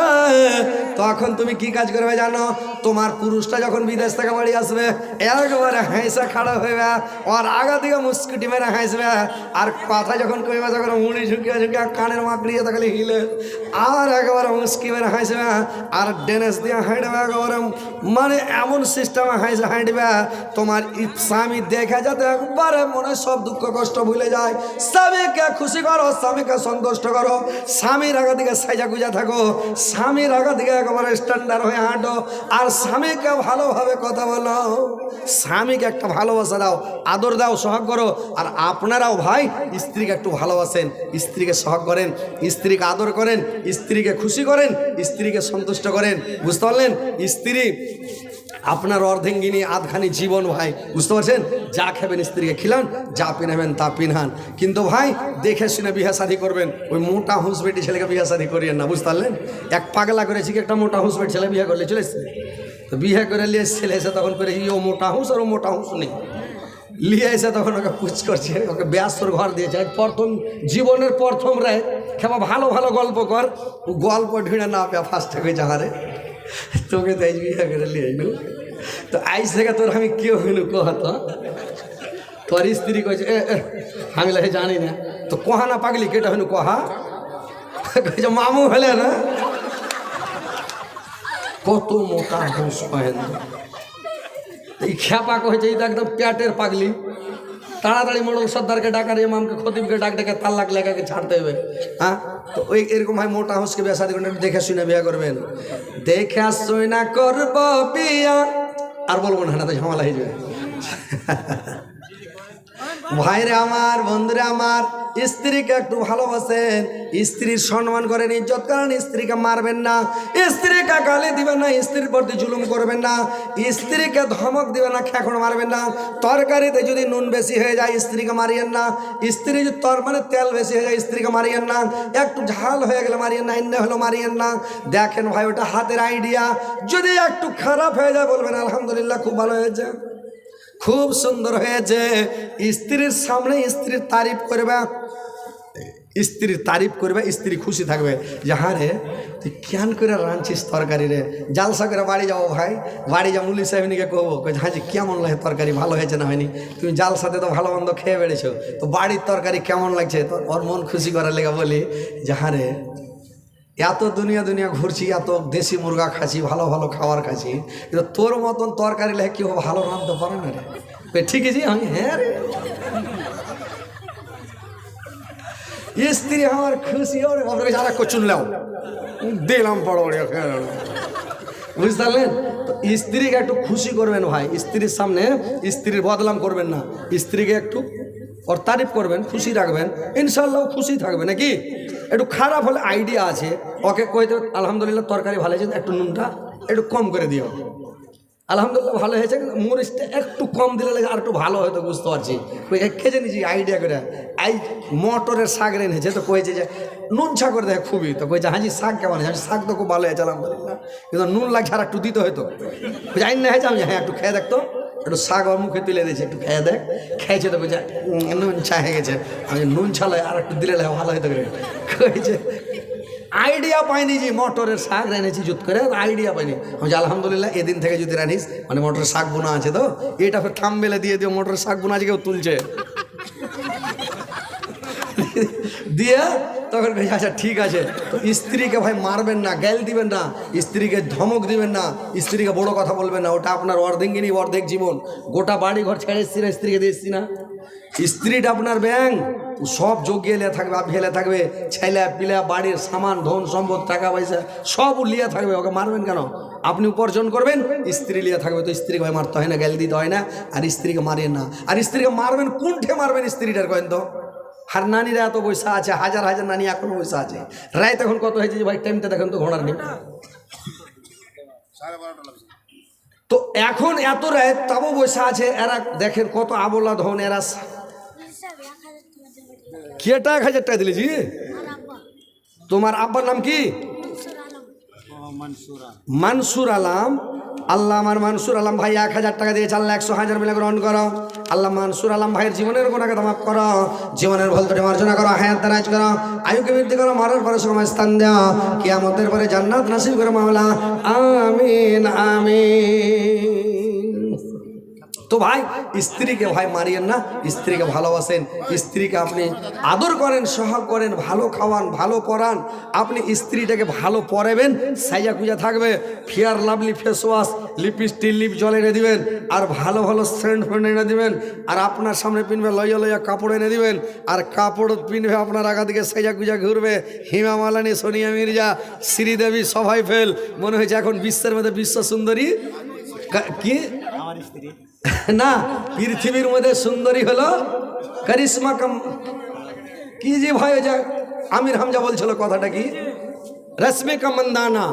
তখন তুমি কি কাজ করবে জানো? তোমার পুরুষটা যখন বিদেশ থেকে বাড়ি আসবে, একবারে হাসা খাড়া হইবে, ওর আগা দিকে মুস্কুটি মেরে হাসবে, আর কথা যখন কইবে তখন মুড়ি ঝুঁকিয়ে ঝুঁকিয়ে কানের মাকড়িয়ে তাহলে হিলে, আর একবারে মুস্কি মেরে হাসবে, আর ডেনেস দিয়ে হাঁটবে একবারে, মানে এমন সিস্টেমে হাঁটবে তোমার স্বামী দেখে যাতে একবারে মনে সব দুঃখ কষ্ট ভুলে যায়। স্বামীকে খুশি করো, স্বামীকে সন্তুষ্ট করো, স্বামীর আগা দিকে সাজা গুজা থাকো, স্বামীর আগা দিকে একেবারে স্ট্যান্ডার্ড হয়ে হাঁটো, আর স্বামীকে ভালোভাবে কথা বলো, স্বামীকে একটা ভালোবাসা দাও, আদর দাও, সহগ করো। আর আপনারাও ভাই স্ত্রীকে একটু ভালোবাসেন, স্ত্রীকে সহগ করেন, স্ত্রীকে আদর করেন, স্ত্রীকে খুশি করেন, স্ত্রীকে সন্তুষ্ট করেন। বুঝতে পারলেন? স্ত্রী আপনার অর্ধেঙ্গিনী, আধখানি জীবন ভাই, বুঝতে পারছেন? যা খাবেন স্ত্রীকে খিলান, যা পিনাবেন তা পিনহান, কিন্তু ভাই দেখে শুনে বিয়ে শাদী করবেন। ওই মোটা হুঁসবেটি ছেলেকে বিয়ে শাদী করিয়েন না, বুঝতে পারলেন? এক পাগলা করেছি কি, একটা মোটা হুঁসবেট ছেলে বিয়ে করলে চলে এসছে, তো বিয়ে করে নিয়ে ছেলে এসে তখন করে ও মোটা হুঁস আর ও মোটা হুঁস নেই, লিয়ে এসে তখন ওকে পুছ করছে, ওকে ব্যস্তর ঘর দিয়েছে। প্রথম জীবনের প্রথম রায় খেবা ভালো ভালো গল্প কর, গল্প ঢিঁড়ে না পেয়ে ফার্স্ট হয়ে যাহারে তোকে তাই বিয়ে করে লিয়ে আইলু, তো আইস থেকে তোর আমি কেউ হইলু কহত, তোর স্ত্রী কয়েছে আমি লাগে জানি না, তো কহা না পাগলি কেটা হইলু কহা, কয়েছে মামু হলে না, কত মোটা হুঁস কহেন। এই খেপা কহেছে এটা একদম পেটের পাগলি, তাড়াতাড়ি মোড়ল সর্দারকে ডাকার, ইমামকে খতিবকে ডাক ডেকে তাল্লাক লেখাকে ছাড়তে হবে। হ্যাঁ, তো ওই এরকম ভাই মোটা হুঁসকে বিয়ে শাদী করবেন, দেখে শুনে বিয়ে করবেন, দেখে শুনে করব বিয়া, আর বলবো না, তো ঝামেলা হয়ে যাবে। ভাইরে আমার, বন্ধুরা আমার, স্ত্রীকে একটু ভালোবাসেন, স্ত্রীর সম্মান করেন, ইজ্জত করেন, স্ত্রীকে মারবেন না, স্ত্রীকে গালি দিবেন না, স্ত্রীর প্রতি জুলুম করবেন না, স্ত্রীকে ধমক দিবেন না, খেকড় মারবেন না। তরকারিতে যদি নুন বেশি হয়ে যায় স্ত্রীকে মারিয়েন না, স্ত্রী যদি মানে তেল বেশি হয়ে যায় স্ত্রীকে মারিয়েন না, একটু ঝাল হয়ে গেলে মারিয়েন না, এনে হলো মারিয়েন না। দেখেন ভাই, ওটা হাতের আইডিয়া। যদি একটু খারাপ হয়ে যায় বলবেন আলহামদুলিল্লাহ, খুব ভালো হয়েছে, খুব সুন্দর হয়েছে। স্ত্রীর সামনে স্ত্রীর তারিফ করবে, স্ত্রীর তারিফ করবে, স্ত্রী খুশি থাকবে যে হ্যাঁ রে তুই কেন করে রাঁধছিস তরকারি রে। জালসা করে বাড়ি যাবো ভাই, বাড়ি যা মুলি সাহেবনিকে কহবো হ্যাঁ যে কেমন লাগে তরকারি, ভালো হয়েছে না হয়নি, তুমি জালসাতে তো ভালো মন্দ খেয়ে বেড়েছো, তো বাড়ির তরকারি কেমন লাগছে, তো ওর মন খুশি করার লেগে বলি যে হ্যাঁ রে এত দুনিয়া ঘুরছি, এত দেশি মুরগা খাচ্ছি, ভালো ভালো খাবার খাচ্ছি, কিন্তু তোর মতন তরকারি লেগে কেউ ভালো রাঁধতে পারে না রে। ঠিকই জি, আমি হ্যাঁ রে। স্ত্রী আমার খুশি, ওর আপনাকে যারা চুনলাম দিলাম বড় বুঝতে পারলেন। তো স্ত্রীকে একটু খুশি করবেন ভাই, স্ত্রীর সামনে স্ত্রীর বদলাম করবেন না, স্ত্রীকে একটু ওর তারিফ করবেন, খুশি রাখবেন, ইনশাল্লাহ খুশি থাকবে নাকি। একটু খারাপ হলে আইডিয়া আছে, ওকে কইতে আলহামদুলিল্লাহ তরকারি ভালো হয়েছে, একটু নুনটা একটু কম করে দিও, আলহামদুলিল্লাহ ভালো হয়েছে, মরিচটা একটু কম দিলে লাগে আর একটু ভালো হয়তো, বুঝতে পারছি। খেয়ে নিয়েছি আইডিয়া করে, এই মটরের শাক রেনেছে, তো কয়েছে যে নুন ছা করে দেয় খুবই, তো কয়েছে হাজি শাক কেমন হয়েছে, শাক তো খুব ভালো হয়েছে আলহামদুলিল্লাহ, কিন্তু নুন লাগছে আর একটু দিতে হয়তো, জানি না হয়েছে, আমি হ্যাঁ একটু খেয়ে দেখতো, একটু শাক ওর মুখে তুলে দিয়েছে, একটু খেয়ে দেখ, খেয়েছে তো বলছে নুন ছা হয়ে গেছে, আমি নুন ছালে আর একটু দিলে ভালো হয়তো কয়েছে। আইডিয়া পাইনি যে মটরের শাক রানেছি জুত করে, আইডিয়া পাইনি। আমি আলহামদুলিল্লাহ এদিন থেকে যদি রানিস, মানে মটরের শাক বোনা আছে, তো এটা ফের থামবেলে দিয়ে দিও মটরের শাক বোনা আছে, কেউ তুলছে দিয়ে তখন আচ্ছা ঠিক আছে। তো স্ত্রীকে ভাই মারবেন না, গ্যাল দিবেন না, স্ত্রীকে ধমক দিবেন না, স্ত্রীকে বড় কথা বলবেন না, ওটা আপনার অর্ধেঙ্গিনী অর্ধেক জীবন। গোটা বাড়ি ঘর ছেড়ে এসছি না, স্ত্রীকে দিয়ে এসছি না, স্ত্রীটা আপনার ব্যাং, সব যোগিয়ে লিয়ে থাকবে, ফেলে থাকবে, ছেলে পিলা বাড়ির সামান ধন সম্পদ টাকা পয়সা সব লিয়ে থাকবে, ওকে মারবেন কেন? আপনি উপার্জন করবেন, স্ত্রী লিয়ে থাকবে, তো স্ত্রীকে ভাই মারতে হয় না, গ্যাল দিতে হয় না, আর স্ত্রীকে মারেন না। আর স্ত্রীকে মারবেন কোনঠে মারবেন স্ত্রীটার কয়েন তো, আর নারীরা এত পয়সা আছে, হাজার হাজার নারী এখনো পয়সা আছে। রাত এখন কত হয়েছে যে ভাই টাইমটা দেখেন তো, ঘোড়ার নেই তো এখন এত রাত তাবও বসে আছে, এরা দেখেন কত আবলা ধন, এরা কেটা 1000 টাকা দিলে জি। তোমার আব্বার নাম কি? মানসুর আলম। আল্লাহ আমার মানসুর আলম ভাই 1000 টাকা দিয়েছে, আল্লাহ 100,000 মিলে গ্রহণ করো। আল্লাহ মানসুর আলম ভাইয়ের জীবনের গুনাহকে মাফ করো, জীবনের ভুল ত্রুটি মার্জনা করো, হায়াত দারাজ করো, আয়ুকে বৃদ্ধি করো, মরার পরে সময় স্থান দাও, কিয়ামতের পরে জান্নাত নসিব করো মাওলা, আমিন আমিন। তো ভাই স্ত্রীকে ভাই মারিয়েন না, স্ত্রীকে ভালোবাসেন, স্ত্রীকে আপনি আদর করেন, সহাগ করেন, ভালো খাওয়ান, ভালো পরান, আপনি স্ত্রীটাকে ভালো পরাবেন, সাইজা কুজা থাকবে, fair lovely face wash, lipstick lip জল এনে দিবেন, আর ভালো ভালো সেন্ট ফেন্ট এনে দিবেন, আর আপনার সামনে পিনবে লইয়া লইয়া কাপড় এনে দিবেন, আর কাপড় পিনবে আপনার আগা দিকে সাইজা কুজা ঘুরবে, হিমা মালানি, সোনিয়া মির্জা, শ্রীদেবী সবাই ফেল, মনে হয়েছে এখন বিশ্বের মধ্যে বিশ্ব সুন্দরী কি না, পৃথিবীর মধ্যে সুন্দরী হলো কারিশমা কাম কি যে ভাই, ওই যে আমির হামজা বলছিল কথাটা কি, রশ্মিকা মান্দানা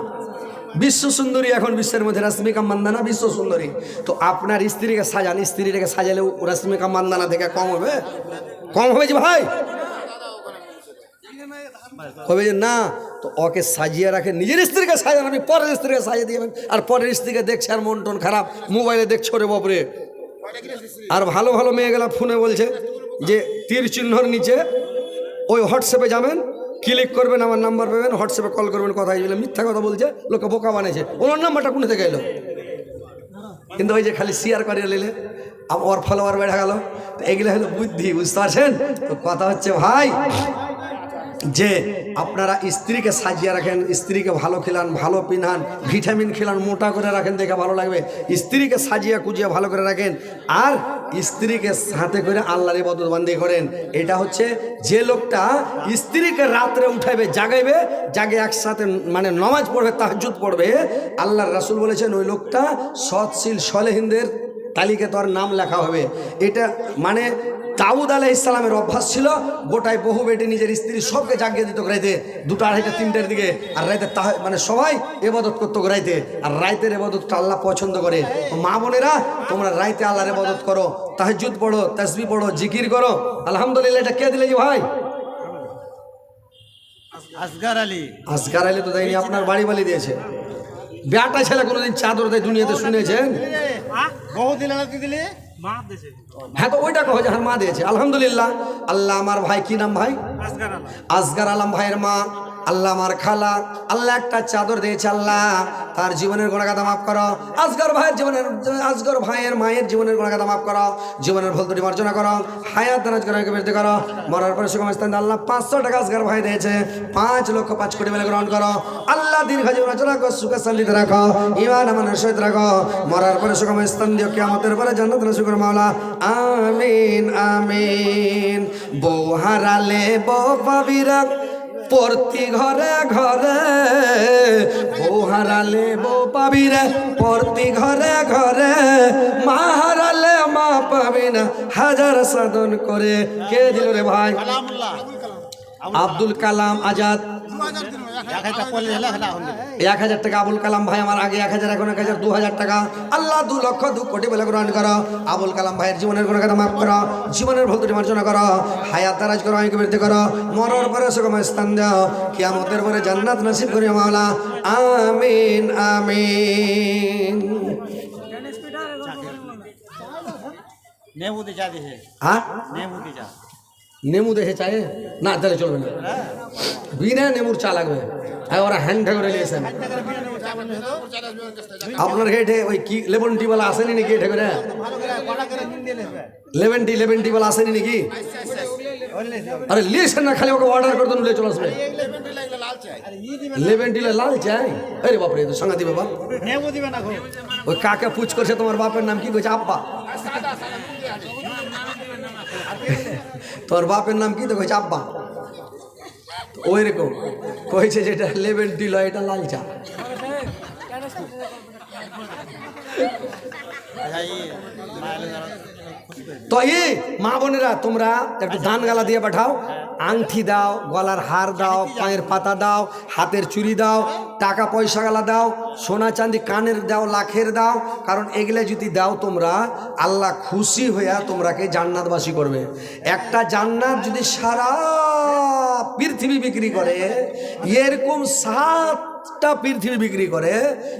বিশ্ব সুন্দরী, এখন বিশ্বের মধ্যে রশ্মিকা মান্দানা বিশ্ব সুন্দরী। তো আপনার স্ত্রীকে সাজান, স্ত্রীটাকে সাজালেও রশ্মিকা মান্দানা থেকে কম হবে, কম হবে যে ভাই কবে যে না। তো ওকে সাজিয়ে রাখেন, নিজের স্ত্রীকে সাজান, আপনি পরের স্ত্রীকে সাজিয়ে দিবেন, আর পরের স্ত্রীকে দেখছে আর মন টন খারাপ, মোবাইলে দেখছো রে বাপরে। আর ভালো ভালো মেয়েগুলা ফোনে বলছে যে তীর চিহ্নর নিচে ওই হোয়াটসঅ্যাপে যাবেন, ক্লিক করবেন, আমার নাম্বার পাবেন, হোয়াটসঅ্যাপে কল করবেন, কথা বলে মিথ্যা কথা বলছে, লোকে বোকা বানিয়েছে, ওনার নাম্বারটা কোন থেকে এলো, কিন্তু ওই যে খালি শেয়ার করে নিলে ওর ফলোয়ার বেড়ে গেল। তো এগুলো হলো বুদ্ধি, বুঝতে পারছেন? তো কথা হচ্ছে ভাই যে আপনারা স্ত্রীকে সাজিয়ে রাখেন, স্ত্রীকে ভালো খেলান, ভালো পিনান, ভিটামিন খেলান, মোটা করে রাখেন, দেখে ভালো লাগবে, স্ত্রীকে সাজিয়ে কুজিয়ে ভালো করে রাখেন, আর স্ত্রীকে সাথে করে আল্লাহর ইবাদত বান্দি করেন। এটা হচ্ছে যে লোকটা স্ত্রীকে রাত্রে উঠাইবে, জাগাইবে, জাগে একসাথে মানে নামাজ পড়বে, তাহাজ্জুদ পড়বে, আল্লাহর রাসূল বলেছেন ওই লোকটা সৎশীল সলেহিনদের তালিকায় তার নাম লেখা হবে। এটা মানে দাউদ আলাইহিস সালামের অভ্যাস ছিল গোটায় বহু বেটি নিজের স্ত্রী সবকে জাগিয়ে দিত রাইতে 2টা 2:30 3টের দিকে, আর রাইতে মানে সবাই ইবাদত করতো রাইতে, আর রাইতের ইবাদতটা আল্লাহ পছন্দ করে। তো মা বোনেরা তোমরা রাইতে আল্লাহর ইবাদত করো, তাহাজ্জুদ পড়ো, তাসবিহ পড়ো, জিকির করো। আলহামদুলিল্লাহ। এটা কে দিলে জি ভাই? আসগার আলী। আসগার আলী তো দেয়নি, আপনার বাড়ি বালি দিয়েছে। বেটা ছেলে কোনোদিন চাদর দেয় দুনিয়াতে শুনেছেন? বহুদিন আগে কি দিলি? হ্যাঁ, তো ওইটা কহ যে হ্যাঁ মা দিয়েছে। আলহামদুলিল্লাহ। আল্লাহ আমার ভাই, কি নাম ভাই? আসগার আলম ভাইয়ের মা, আল্লাহ আমার খালা, আল্লাহ একটা চাদর দিয়েছে। আল্লাহ তার জীবনের গুনাহগাতা মাফ করো। আসগর ভাইয়ের মায়ের জীবনের গুনাহগাতা মাফ করো, জীবনের ভুল ত্রুটি মার্জনা করো, হায়াত দারাজ করো, বৃদ্ধি করো। মরার পরে সুগম স্থান আল্লাহ 500 টাকা আসগর ভাই দিয়েছে, 5 লক্ষ 5 কোটি মিলে গ্রহণ করো। আল্লাহ দীর্ঘ জীবন রাখো, সুখে শান্তিতে রাখো, ঈমান আমানের সহিত রাখো। মরার পরে সুগম স্থান দিও, কিয়ামতের পরে জান্নাত নসিব করো মাওলা। আমিন আমিন। বউ হারালে বউ পাবিরা প্রতি ঘরে ঘরে, বউ হারালে বউ পাবি রে প্রতি ঘরে ঘরে, মা হারালে মা পাবি না হাজার সাধন করে। কে দিল রে ভাই? আব্দুল কালাম আজাদ। 1000 টাকা আবুল কালাম ভাই আমার আগে 1000, এখন 1000, 2000 টাকা। আল্লাহ 2 লক্ষ 2 কোটি বলে গ্রহণ করো। আবুল কালাম ভাইয়ের জীবনের গুনাহগাতা মাফ করো, জীবনের ভুল ত্রুটি মার্জনা করো, হায়াত দারাজ করো, আয়ুকে বৃদ্ধি করো। মরার পরে সুগম স্থান দাও, কিয়ামতের পরে জান্নাত নসিব করিও মাওলা। আমিন আমিন। নেবু দি চা দিছে। হ্যাঁ, নেবু দি চা। নেমু দেখে চায়ে না, তাহলে চলবে না, বিনা নেমুর চা লাগবে। হ্যাঁ, ওরা হ্যান্ড করে নিয়েছেন। আপনার গেটে ওই কি লেমন টি বলা আসেনি নাকি? এটা করে লেমন টি বলা আসেনি নাকি? আরে লিয়েছেন না, খালি ওকে অর্ডার করে দেন, নিয়ে চলে আসবে। লেমন টি লাল চাই? আরে বাপরে, তো সাংঘাতিক ব্যাপার। নেবু দিবে না গো। ওই কাকে পুছ করছে তোমার বাপের নাম কি কইছে? আব্বা। তোর বাপের নাম কি? তো কইছে আব্বা। ওই রকম কইছে যেটা লেমন টি লয়, এটা লাল চা। তো এই মা বোনেরা তোমরা একটু দান গালা দিয়ে পাঠাও, আংটি দাও, গলার হার দাও, পায়ের পাতা দাও, হাতের চুড়ি দাও, টাকা পয়সা গালা দাও, সোনা চাঁদি কানের দাও, লাখের দাও। কারণ এগুলা যদি দাও তোমরা, আল্লাহ খুশি হইয়া তোমরাকে জান্নাতবাসী করবে। একটা জান্নাত যদি সারা পৃথিবী বিক্রি করে, এরকম 7টা পৃথিবী বিক্রি করে,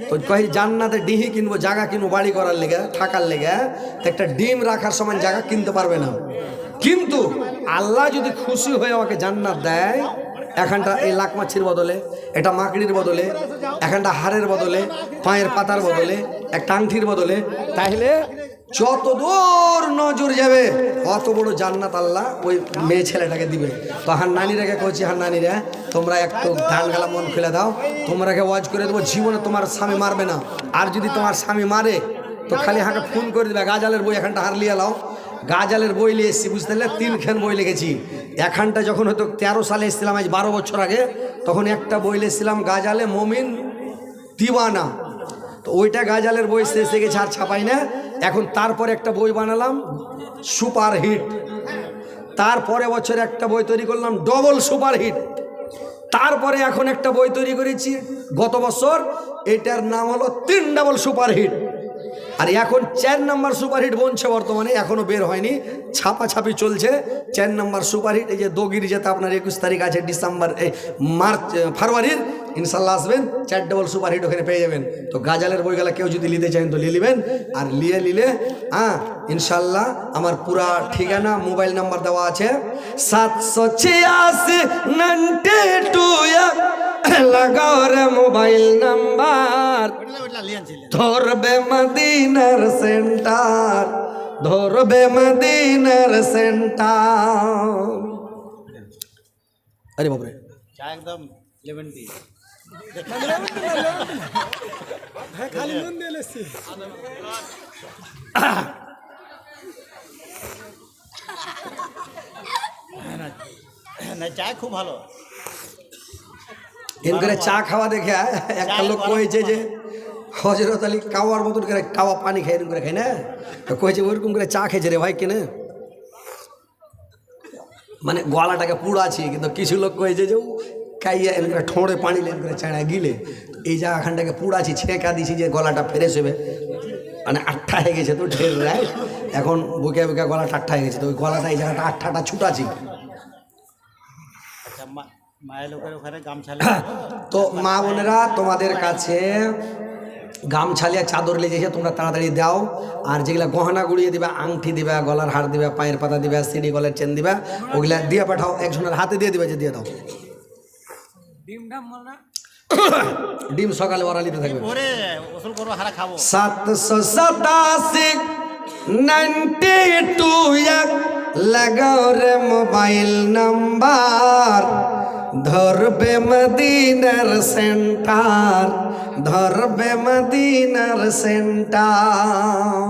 তো কই জান্নাতে ডিহি কিনবো, জায়গা কিনবো, বাড়ি করার লেগে, থাকার লেগে, তো একটা ডিম রাখার সময় জায়গা কিনতে পারবে না। কিন্তু আল্লাহ যদি খুশি হয়ে আমাকে জান্নাত দেয়, এখানটা এই লাখ মাছির বদলে, এটা মাকড়ির বদলে, এখানটা হাড়ের বদলে, পায়ের পাতার বদলে, একটা আংটির বদলে, তাহলে যত দূর নজর যাবে অত বড় জান্নাত আল্লাহ ওই মেয়ে ছেলেটাকে দিবে। তো হার নানিরাকে কইছি, হার নানিরা তোমরা একটু ধান গালা মন খুলে দাও, তোমরাকে ওয়াজ করে দেবো, জীবনে তোমার স্বামী মারবে না। আর যদি তোমার স্বামী মারে তো খালি হাঁকে ফোন করে দেবে, গাজালের বই এখানটা হার লিয়ে লাও। গাজালের বই নিয়ে এসেছি, বুঝতে পারলে 3খান বই লিখেছি। এখানটা যখন হয়তো 13 সালে এসেছিলাম, আজ 12 বছর আগে, তখন একটা বই লিখেছিলাম গাজালে মমিন দিওয়ানা। তো ওইটা গাজালের বই শেষে গেছে, আর ছাপাই না। এখন তারপরে একটা বই বানালাম সুপার হিট, তারপরে বছর একটা বই তৈরি করলাম ডবল সুপার হিট, তারপরে এখন একটা বই তৈরি করেছি গত বছর, এটার নাম হলো 3 ডাবল সুপার হিট। আর এখন 4 নম্বর সুপারহিট বনছে, বর্তমানে এখনো বের হয়নি, ছাপাছাপি চলছে। 4 নম্বর সুপারহিট এই যে দগির, যেতে আপনার 21 তারিখ আছে ডিসেম্বর, ফেব্রুয়ারির, ইনশাল্লাহ আসবেন, 4 ডাবল সুপারহিট ওখানে পেয়ে যাবেন। তো গাজালের বইগুলা কেউ যদি নিতে চান তো নিয়ে নেবেন, আর নিলে ইনশাল্লাহ আমার পুরা ঠিকানা, মোবাইল নাম্বার দেওয়া আছে 786 92 লাগাও রে মোবাইল নাম্বার, ধরবে মদিনার সেন্টার, ধরবে মদিনার সেন্টার। আরে বাপরে, চা একদম লেমন টি। খালি নুন দিয়ে লেছি। না, চা খুব ভালো। এর করে চা খাওয়া দেখে একটা লোক কয়েছে যে হজরত আলী কাওয়ার মতন করে কাওয়া পানি খাই, এরকম করে খাই না, তো কয়েছে ওইরকম করে চা খেয়েছে রে ভাই কেনে। মানে গলাটাকে পুড়াছি, কিন্তু কিছু লোক কয়েছে যে খাইয়া এন করে ঠোঁড়ে পানি লেন করে চাঁড়া গিলে এই জায়গাখানটাকে পুড়াছি, ছেঁকা দিছি যে গলাটা ফ্রেশ হবে, মানে আঠা হয়ে গেছে তো ঢের রায়, এখন বুকে বুকে গলাটা আঠা হয়ে গেছে, তো ওই গলাটা এই জায়গাটা আঠাটা ছুটাছি। আচ্ছা মায়ের লোকের ওখানে গামছা তো মা বোনেরা তোমাদের কাছে গামছালিয়া চাদর লেগেছে, তোমরা তাড়াতাড়ি দাও। আর যেগুলা গহনা গুড়িয়ে দিবা, আংটি দিবা, গলার হার দিবা, পায়ের পাতা দিবা, সিঁড়ি গলার চেন দিবা, ওগুলা দিয়ে পাঠাও, একজনের হাতে দিয়ে দিবা, যে দিয়ে দাও। ডিম সকালে ওরালিতে থাকবে। ওরে ওসল করবো হারা খাবো। 787 92 লাগাও রে মোবাইল নাম্বার, ধরবে মদিনার সেন্টার, ধরবে মদিনার সেন্টার।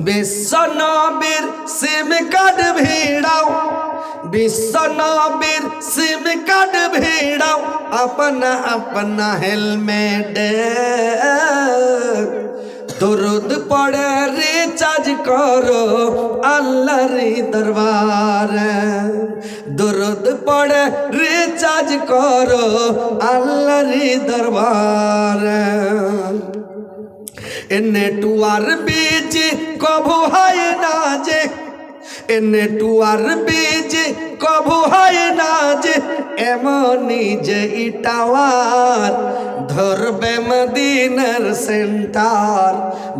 বিশ্ব নবীর সিম কার্ড ভিড়াও, বিশ্ব নবীর সিম কার্ড ভিড়াও, अपना अपना हेलमेट दुरूद पड़े रिचार्ज करो अल्लाहर दरबार, दुरूद पड़े रिचार्ज करो अल्लाहर दरबार। नेटवार बीच कभू है ना जे, नेटवार बीच कभू है ना जे, एमनी जे टावर धरबे मदीनार सेंटर,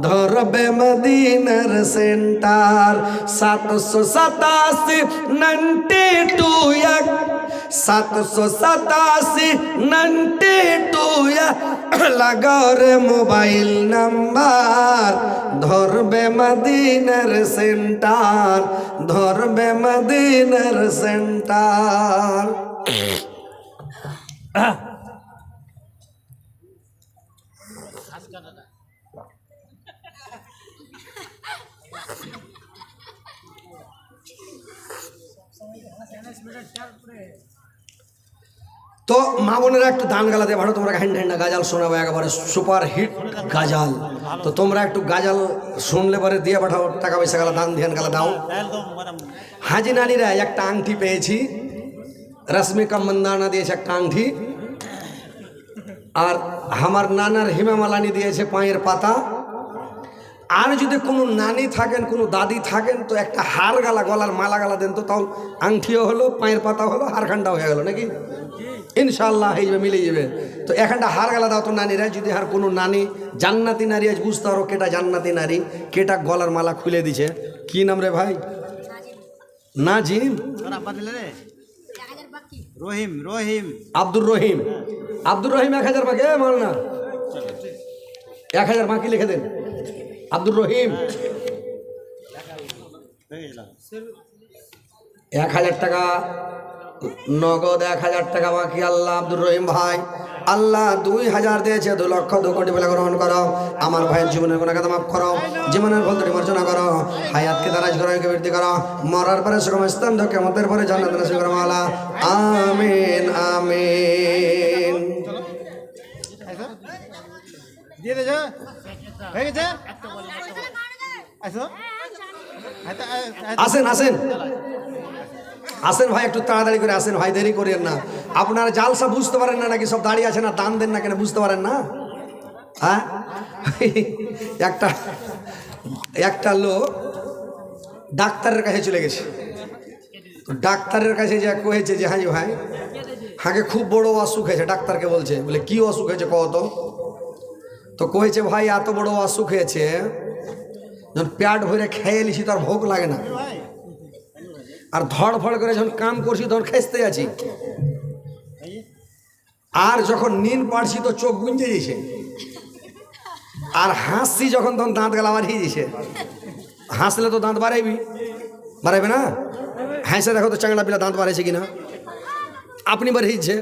धरबे मदीनार सेंटर। 787 92 787 92 লাগাও রে মোবাইল নাম্বার, ধরবে মদিনার সেন্টার, ধরবে মদিনার সেন্টার। তো মা বোনেরা একটু দান গালাতে ভালো, তোমরা হ্যান্ড হ্যান্ডা গাজাল শোনাবো, একেবারে সুপার হিট গাজাল। তো তোমরা একটু গাজাল শুনলে পরে দিয়ে পাঠাও, টাকা পয়সা গালা দান ধ্যান গালা দাও। হাজি নানিরা একটা আংটি পেয়েছি, রশ্মিকা মন্দানা দিয়েছে একটা আংটি, আর আমার নানার হিমামালানি দিয়েছে পায়ের পাতা। আর যদি কোনো নানি থাকেন, কোনো দাদি থাকেন, তো একটা হার গালা, গলার মালা গালা দেন, তো তাও আংটিও হলো, পায়ের পাতা হলো, হারখানটাও হয়ে গেল নাকি, ইনশাল্লাহ হয়ে যাবে, মিলে যাবে। তো এখানটা হার গালা দাও তো নারীরা, যদি আর কোনো নানি জান্নাতি নারী আজ বুঝতে পারো কেটা জান্নাতি নারী, কেটা গলার মালা খুলে দিছে। কি নাম রে ভাই? নাজিম, রহিম, রহিম, আব্দুর রহিম, আব্দুর রহিম 1000 বাকি মাল না, 1000 বাকি লিখে দেন, আব্দুর রহিম 1000 টাকা নগদ, 1000 টাকা বাকি। আল্লাহ আব্দুর রহিম ভাই, আল্লাহ 2000 দিয়েছে, 2 লক্ষ 2 কোটি বলে গ্রহণ করো। আমার ভাইয়ের জীবনের গুনাহ মাফ করো, জীবনের ভুল ত্রুটি মার্জনা করো, হায়াতকে দারাজ করো, বৃদ্ধি করো, মরার পরে সুগম স্থান দাও, কিয়ামতের পরে জান্নাত নসিব করো মাওলা, আমিন আমিন। দিয়ে দে, হয়ে গেছে। আসেন আসেন আসেন ভাই, একটু তাড়াতাড়ি করে আসেন ভাই, দেরি করেন না। আপনারা জালসা বুঝতে পারেন না নাকি? সব দাঁড়িয়ে আছেন না, দান দেন না কেন, বুঝতে পারেন না? হ্যাঁ, একটা লোক ডাক্তারের কাছে চলে গেছে, তো ডাক্তারের কাছে যে কয়েছে যে হাজি ভাই হাঁকে খুব বড় অসুখ হয়েছে, ডাক্তারকে বলছে, বলে কি অসুখ হয়েছে কত? তো কয়েছে ভাই এত বড় অসুখ হয়েছে, যখন পেট ভরে খেয়ে নিছি তার ভোগ লাগে না, আর ধড়ফড় করে যখন কাম করছি তখন খেসতে আছি, আর যখন নিন পাড়ছি তো চোখ গুঞ্জে দিয়েছে, আর হাসছি যখন তখন দাঁত গালা বাড়িয়ে দিয়েছে। হাসলে তো দাঁত বাড়াইবি, বাড়াইবে না? হাসে দেখো তো চাংড়া পিলা দাঁত বাড়াইছে কিনা, আপনি বাড়িয়েছে।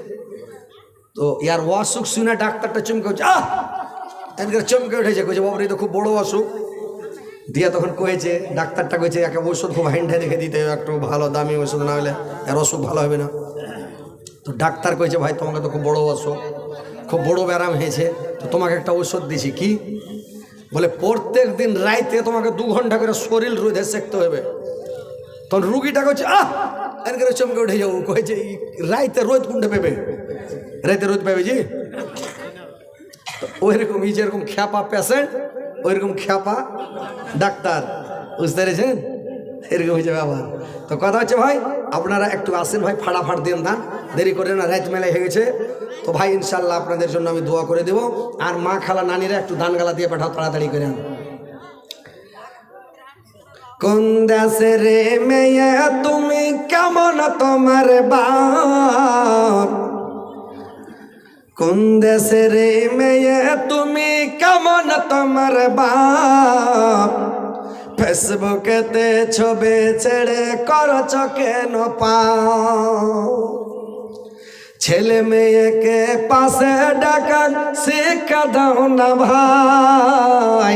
তো ইয়ার অসুখ শুনে ডাক্তারটা চমকে উঠছে, চমকে উঠেছে, কইছে বাবরে তো খুব বড় অসুখ। দিয়া তখন কয়েছে, ডাক্তারটা কয়েছে একে ওষুধ খুব হ্যান্ডে রেখে দিতে, একটু ভালো দামি ওষুধ না হলে এর অসুখ ভালো হবে না। তো ডাক্তার কয়েছে ভাই তোমাকে তো খুব বড় অসুখ, খুব বড় ব্যারাম হয়েছে, তো তোমাকে একটা ওষুধ দিছি। কি? বলে প্রত্যেক দিন রাইতে তোমাকে 2 ঘন্টা করে শরীর রোদে সেঁকতে হবে, তখন রুগীটা করছে এনকে চমকে উঠে যাবো কয়েছে রাইতে রোদ কুন্ডে পেবে রাইতে রোদ পাবে জি ওইরকম যেরকম খ্যাপা পেশেন্ট ওইরকম খ্যাপা ডাক্তার বুঝতে পেরেছেন এরকম হয়েছে ব্যাপার তো কথা হচ্ছে ভাই আপনারা একটু আসেন ভাই ফাটাফাট দেন দান দেরি করে না রাত মেলায় হয়ে গেছে তো ভাই ইনশাল্লাহ আপনাদের জন্য আমি দোয়া করে দেবো আর মা খালা নানিরা একটু দান গালা দিয়ে পাঠাও তাড়াতাড়ি করে কোন দেশে রে মেয়ে তুমি কেমন তোমার বাপ কোন দেশে রে মেয়ে তুমি কেমন তোমার বাপ ফেসবুকেতে ছবি ছেড়ে করছ কেন পাও ছেলে মেয়েকে পাশে ডাকা শিক্ষা দাও না ভাই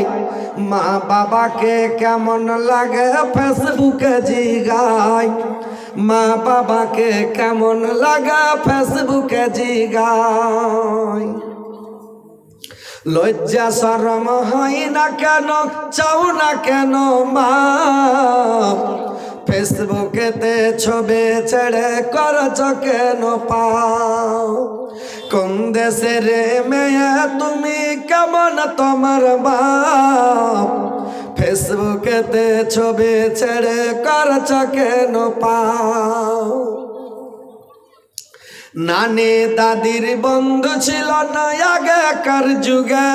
মা বাবাকে কেমন লাগে ফেসবুকে জিগায় মা বাবাকে কেমন লাগে ফেসবুকে জিগায় লজ্জা শরম হয় না কেন চাও না কেন মা ফেসবুকেতে ছবি ছেড়ে করছ কেন পাও কোন দেশে রে মেয়ে তুমি কেমন তোমার বাপ ফেসবুকেতে ছবি ছেড়ে করছ কেন পাও নানি দাদির বন্ধু ছিল না আগেকার যুগে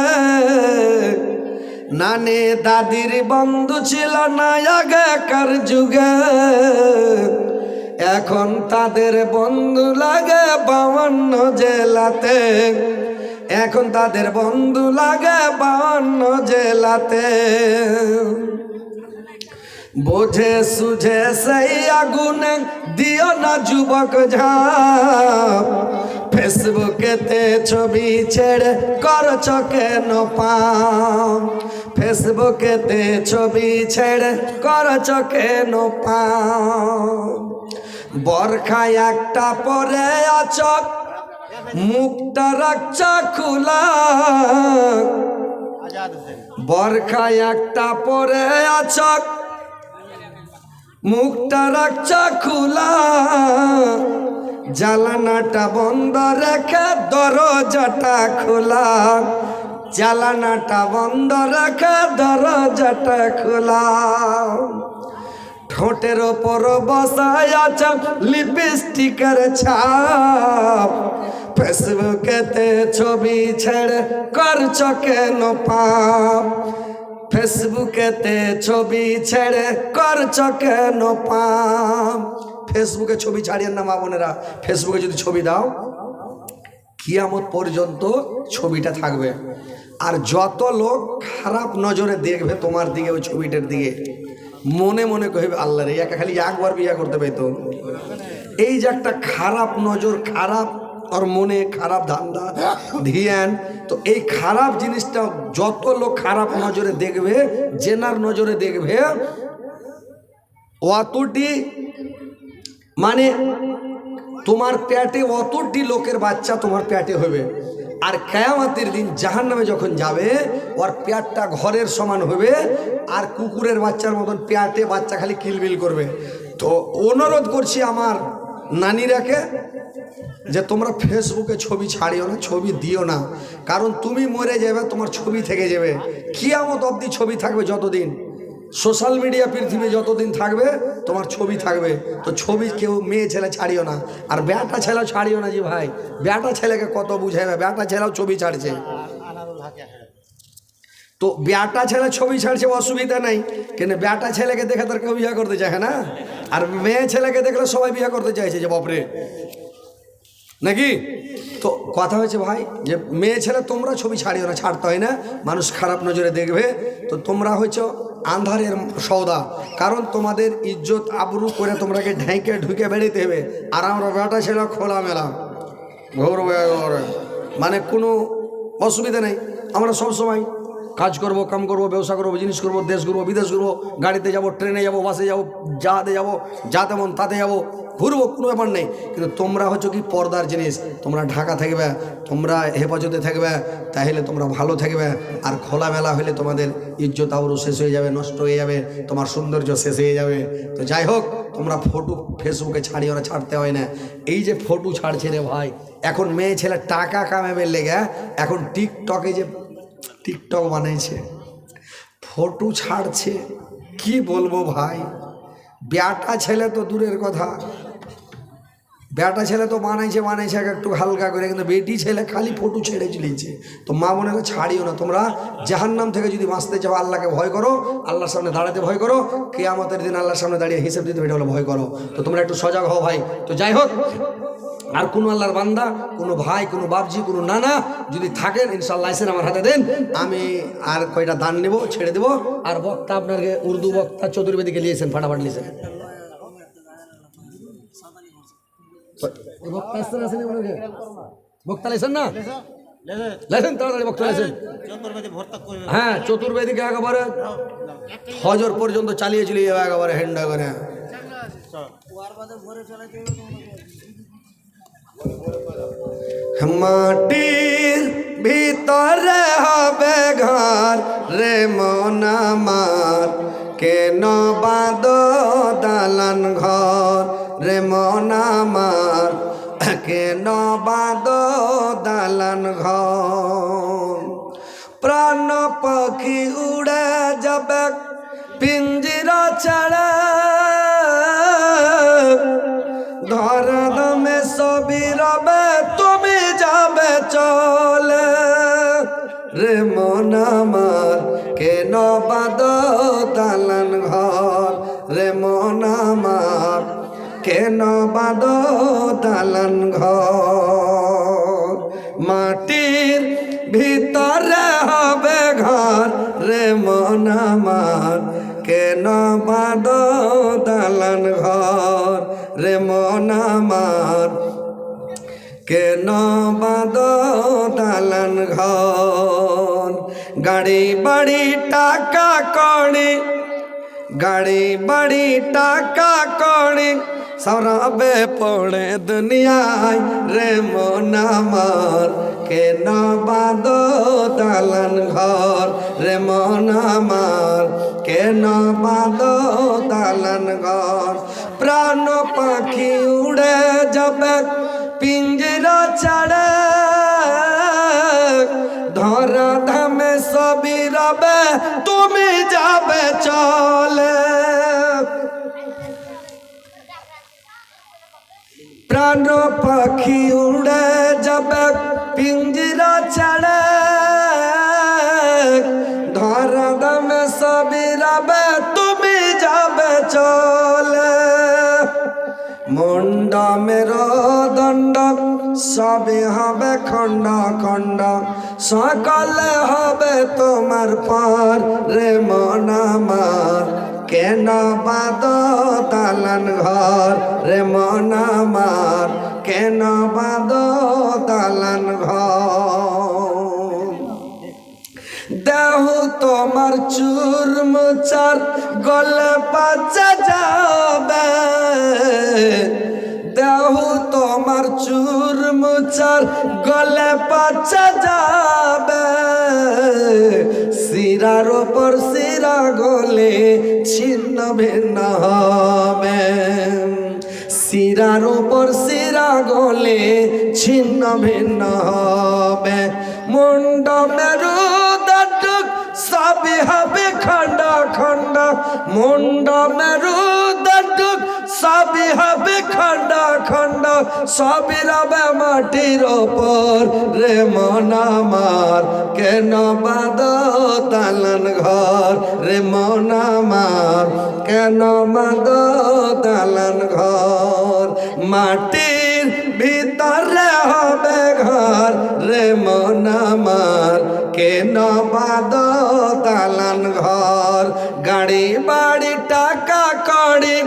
নানি দাদির বন্ধু ছিল না আগেকার যুগে এখন তাদের বন্ধু লাগে 52 জেলাতে এখন তাদের বন্ধু লাগে 52 জেলাতে বোঝে সুঝে সেই আগুনে দিও না যুবক ঝাঁপ ফেসবুকেতে ছবি ছেড়ে করছ কেন পাপ ফেসবুকেতে ছবি ছেড়ে করছ কেন পাপ বরখায় একটা পরে আছ মুখটা রাখছ খোলা বরখায় একটা পরে আছ মুখটা রাখছ খোলা জ্বালানাটা বন্ধ রেখে দরজাটা খোলা জ্বালানাটা বন্ধ রেখে দরজাটা খোলা ঠোঁটের ওপর বসায় আছে লিপস্টিকের ছাপ ফেসবুকেতে ছবি ছেড়ে করছ কেন পাপ ফেসবুকেতে ছবি ছেড়ে করছ কেন পাপ ফেসবুকে ছবি ছাড়িয়েন না মা বোনেরা ফেসবুকে যদি ছবি দাও কিয়ামত পর্যন্ত ছবিটা থাকবে আর যত লোক খারাপ নজরে দেখবে তোমার দিকে ওই ছবিটার দিকে মনে মনে কইবে আল্লাহ রে একা খালি একবার বিয়ে করতে পাইতো এই যে একটা খারাপ নজর খারাপ আর মনে খারাপ ধান্দা ধ্যান তো এই খারাপ জিনিসটা যত লোক খারাপ নজরে দেখবে জেনার নজরে দেখবে অতটি মানে তোমার পেটে অতটি লোকের বাচ্চা তোমার পেটে হবে আর কিয়ামতের দিন জাহান্নামে যখন যাবে ওর পেটটা ঘরের সমান হবে আর কুকুরের বাচ্চার মতন পেটে বাচ্চা খালি কিলবিল করবে তো অনুরোধ করছি আমার নানিরাকে যে তোমরা ফেসবুকে ছবি ছাড়িও না ছবি দিও না কারণ তুমি মরে যাবে তোমার ছবি থেকে যাবে কিয়ামত অবধি ছবি থাকবে যতদিন সোশ্যাল মিডিয়া পৃথিবী যতদিন থাকবে তোমার ছবি থাকবে তো ছবি কেউ মেয়ে ছেলে ছাড়িও না আর বেটা ছেলেও ছাড়িও না জি ভাই বেটা ছেলেকে কত বুঝাইবে বেটা ছেলেও ছবি ছাড়ছে তো বেটা ছেলে ছবি ছাড়ছে অসুবিধা নাই কিন্তু বেটা ছেলেকে দেখে তার কেউ বিয়ে করতে চায় না আর মেয়ে ছেলেকে দেখলে সবাই বিয়ে করতে চাইছে যে বাপরে নাকি তো কথা হয়েছে ভাই যে মেয়ে ছেলে তোমরা ছবি ছাড়িও না ছাড়তে হয় না মানুষ খারাপ নজরে দেখবে তো তোমরা হয়েছো আন্ধারের সওদা কারণ তোমাদের ইজ্জত আবরু করে তোমরাকে ঢেকে ঢুকে বেড়াতে হবে আর আমরা বেটা ছেলে খোলা মেলা ঘোর মানে কোনো অসুবিধা নেই আমরা সবসময় কাজ করব কাম করব ব্যবসা করব বিজনেস করব দেশ ঘুরবো বিদেশ ঘুরবো গাড়িতে যাব ট্রেনে যাব বাসে যাব যাতে যাব যাতে মন তাতে যাব ঘুরবো কোনো ব্যাপার নেই কিন্তু তোমরা হচ্ছে কি পর্দার জিনিস তোমরা ঢাকা থাকবে তোমরা হেফাজতে থাকবে তাহলে তোমরা ভালো থাকবে আর খোলামেলা হলে তোমাদের ইজ্জত আবরু শেষ হয়ে যাবে নষ্ট হয়ে যাবে তোমার সৌন্দর্য শেষ হয়ে যাবে তো যাই হোক তোমরা ফটো ফেসবুকে ছাড়িও না, ছাড়তে হয় না। এই যে ফটো ছাড়ছে রে ভাই, এখন মেয়ে ছেলে টাকা কামাবে লেগে এখন টিকটকে যে টিকটক বানাইছে, ফটো ছাড়ছে, কি বলবো ভাই। বেটা ছেলে তো দূরের কথা, বেটা ছেলে তো বানাইছে একটু হালকা করে, কিন্তু বেটি ছেলে খালি ফটো ছেড়ে চলেছে। তো মা বোনেরা ছাড়িও না, তোমরা জাহান্নাম থেকে যদি বাঁচতে চাও আল্লাহকে ভয় করো, আল্লাহর সামনে দাঁড়াতে ভয় করো, কিয়ামতের দিন আল্লাহর সামনে দাঁড়িয়ে হিসেব দিতে এটা হলো ভয় করো। তো তোমরা একটু সজাগ হও ভাই। তো যাই হোক, আর কোনো আল্লাহর বান্দা, কোনো ভাই, কোনো বাপজি, কোনো নানা যদি থাকেন ইনশাআল্লাহ এসে আমার হাতে দেন, আমি আর কয়টা দান নেব, ছেড়ে দেবো। আর বক্তা আপনাকে উর্দু বক্তা চতুর্বেদীকে নিয়েছেন, ফাটাফাট নিয়েছেন। বক্তা আসছেন, আসেন আপনাকে বক্তা লেছেন না, লেছেন তাড়াতাড়ি বক্তা লেছেন। হ্যাঁ, চতুর্বেদীকে একেবারে হজর পর্যন্ত চালিয়ে চলিয়ে যাবে একেবারে হেন্ডা করে। মাটির ভিতরে হবে ঘর রে মন আমার, কেন বাঁধ দালান ঘর রে মন আমার, কেন বাঁধ দালান ঘর। প্রাণ পাখি উড়ে যাবে পিঞ্জিরা ছাড়া, ধরা দমে সবই রবে তুমি যাবে চলে রে মন আমার, কেন বাঁধ দালান ঘর রে মন আমার, কেন বাঁধ দালান ঘর। মাটির ভিতরে হবে ঘর রে মন আমার, কেন বাঁধ দালান ঘর রে মন আমার, কেন বাঁধ দালান ঘর। গাড়ি বাড়ি টাকা কড়ি, গাড়ি বাড়ি টাকা কড়ি সরাবে পড়ে দুনিয়ায় রে মন আমার, কেন বাঁধ দালান ঘর রে মন আমার, কেন বাঁধ দালান ঘর। প্রাণ পাখি উড়ে যাবে পিঞ্জরা ছাড়া, ধরা ধামে সবই রবে তুমি যাবে চলে। প্রাণ পাখি উড়ে যাবে পিঞ্জরা ছাড়া, ধরা ধামে সবই রবে তুমি যাবে চলে। মুন্ড মেরো দণ্ড সবে হবে খণ্ড খণ্ড, সকলে হবে তোমার পর রে মন আমার, কেন বাঁধ দালান ঘর রে মন আমার, কেন বাঁধ দালান ঘর। দেহ তোমার চুর মুচার গলে পাচা যাবে, দেহ তোমার চুর মুচার গলে পাচা যাবে, শিরার ওপর শিরা গলে ছিন্ন ভিন্ন হবে, শিরার ওপর শিরা গলে ছিন্ন ভিন্ন হবে। মুন্ড মেরু দাটুক সবই হবে খণ্ড খণ্ড, মুন্ড মেরু দাটুক সবই হবে খণ্ড খণ্ড, সবই রবে মাটির ওপর রে মন আমার, কেন বাঁধ দালান ঘর রে মন আমার, কেন বাঁধ দালান ঘর। মাটির ভিতরে হবে ঘর রে মন আমার, কেন বাঁধ দালান ঘর। গাড়ি বাড়ি টাকা কড়ি,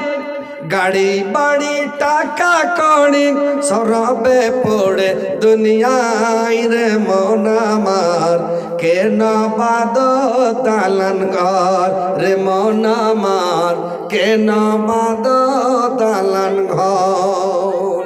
গাড়ি বাড়ি টাকা কড়ি সরবে পড়ে দুনিয়ায় রে মন আমার, কেন বাঁধ দালান ঘর রে মন আমার, কেন বাঁধ দালান ঘর।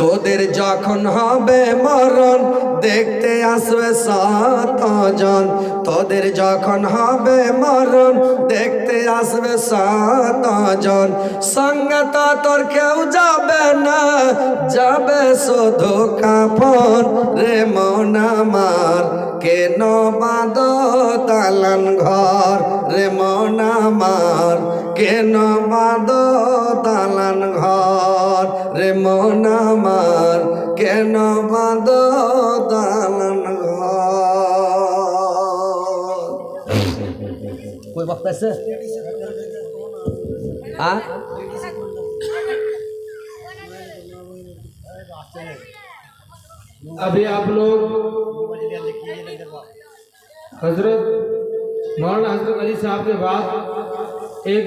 তোদের যখন হবে মরণ দেখতে আসবে 7 জন, তোদের যখন হবে মরণ দেখতে আসবে 7 জন, সঙ্গে তো তোর কেউ যাবে না, যাবে শুধু কাফন। রে মন আমার কেন বাঁধ দালান ঘর, রে মন আমার কেন বাঁধ দালান ঘর, রে মন আমার কেন বাঁধ দালান ঘর। कोई वक्त ऐसे हाँ अभी आप लोग हजरत मौलाना हजरत अली साहब के बाद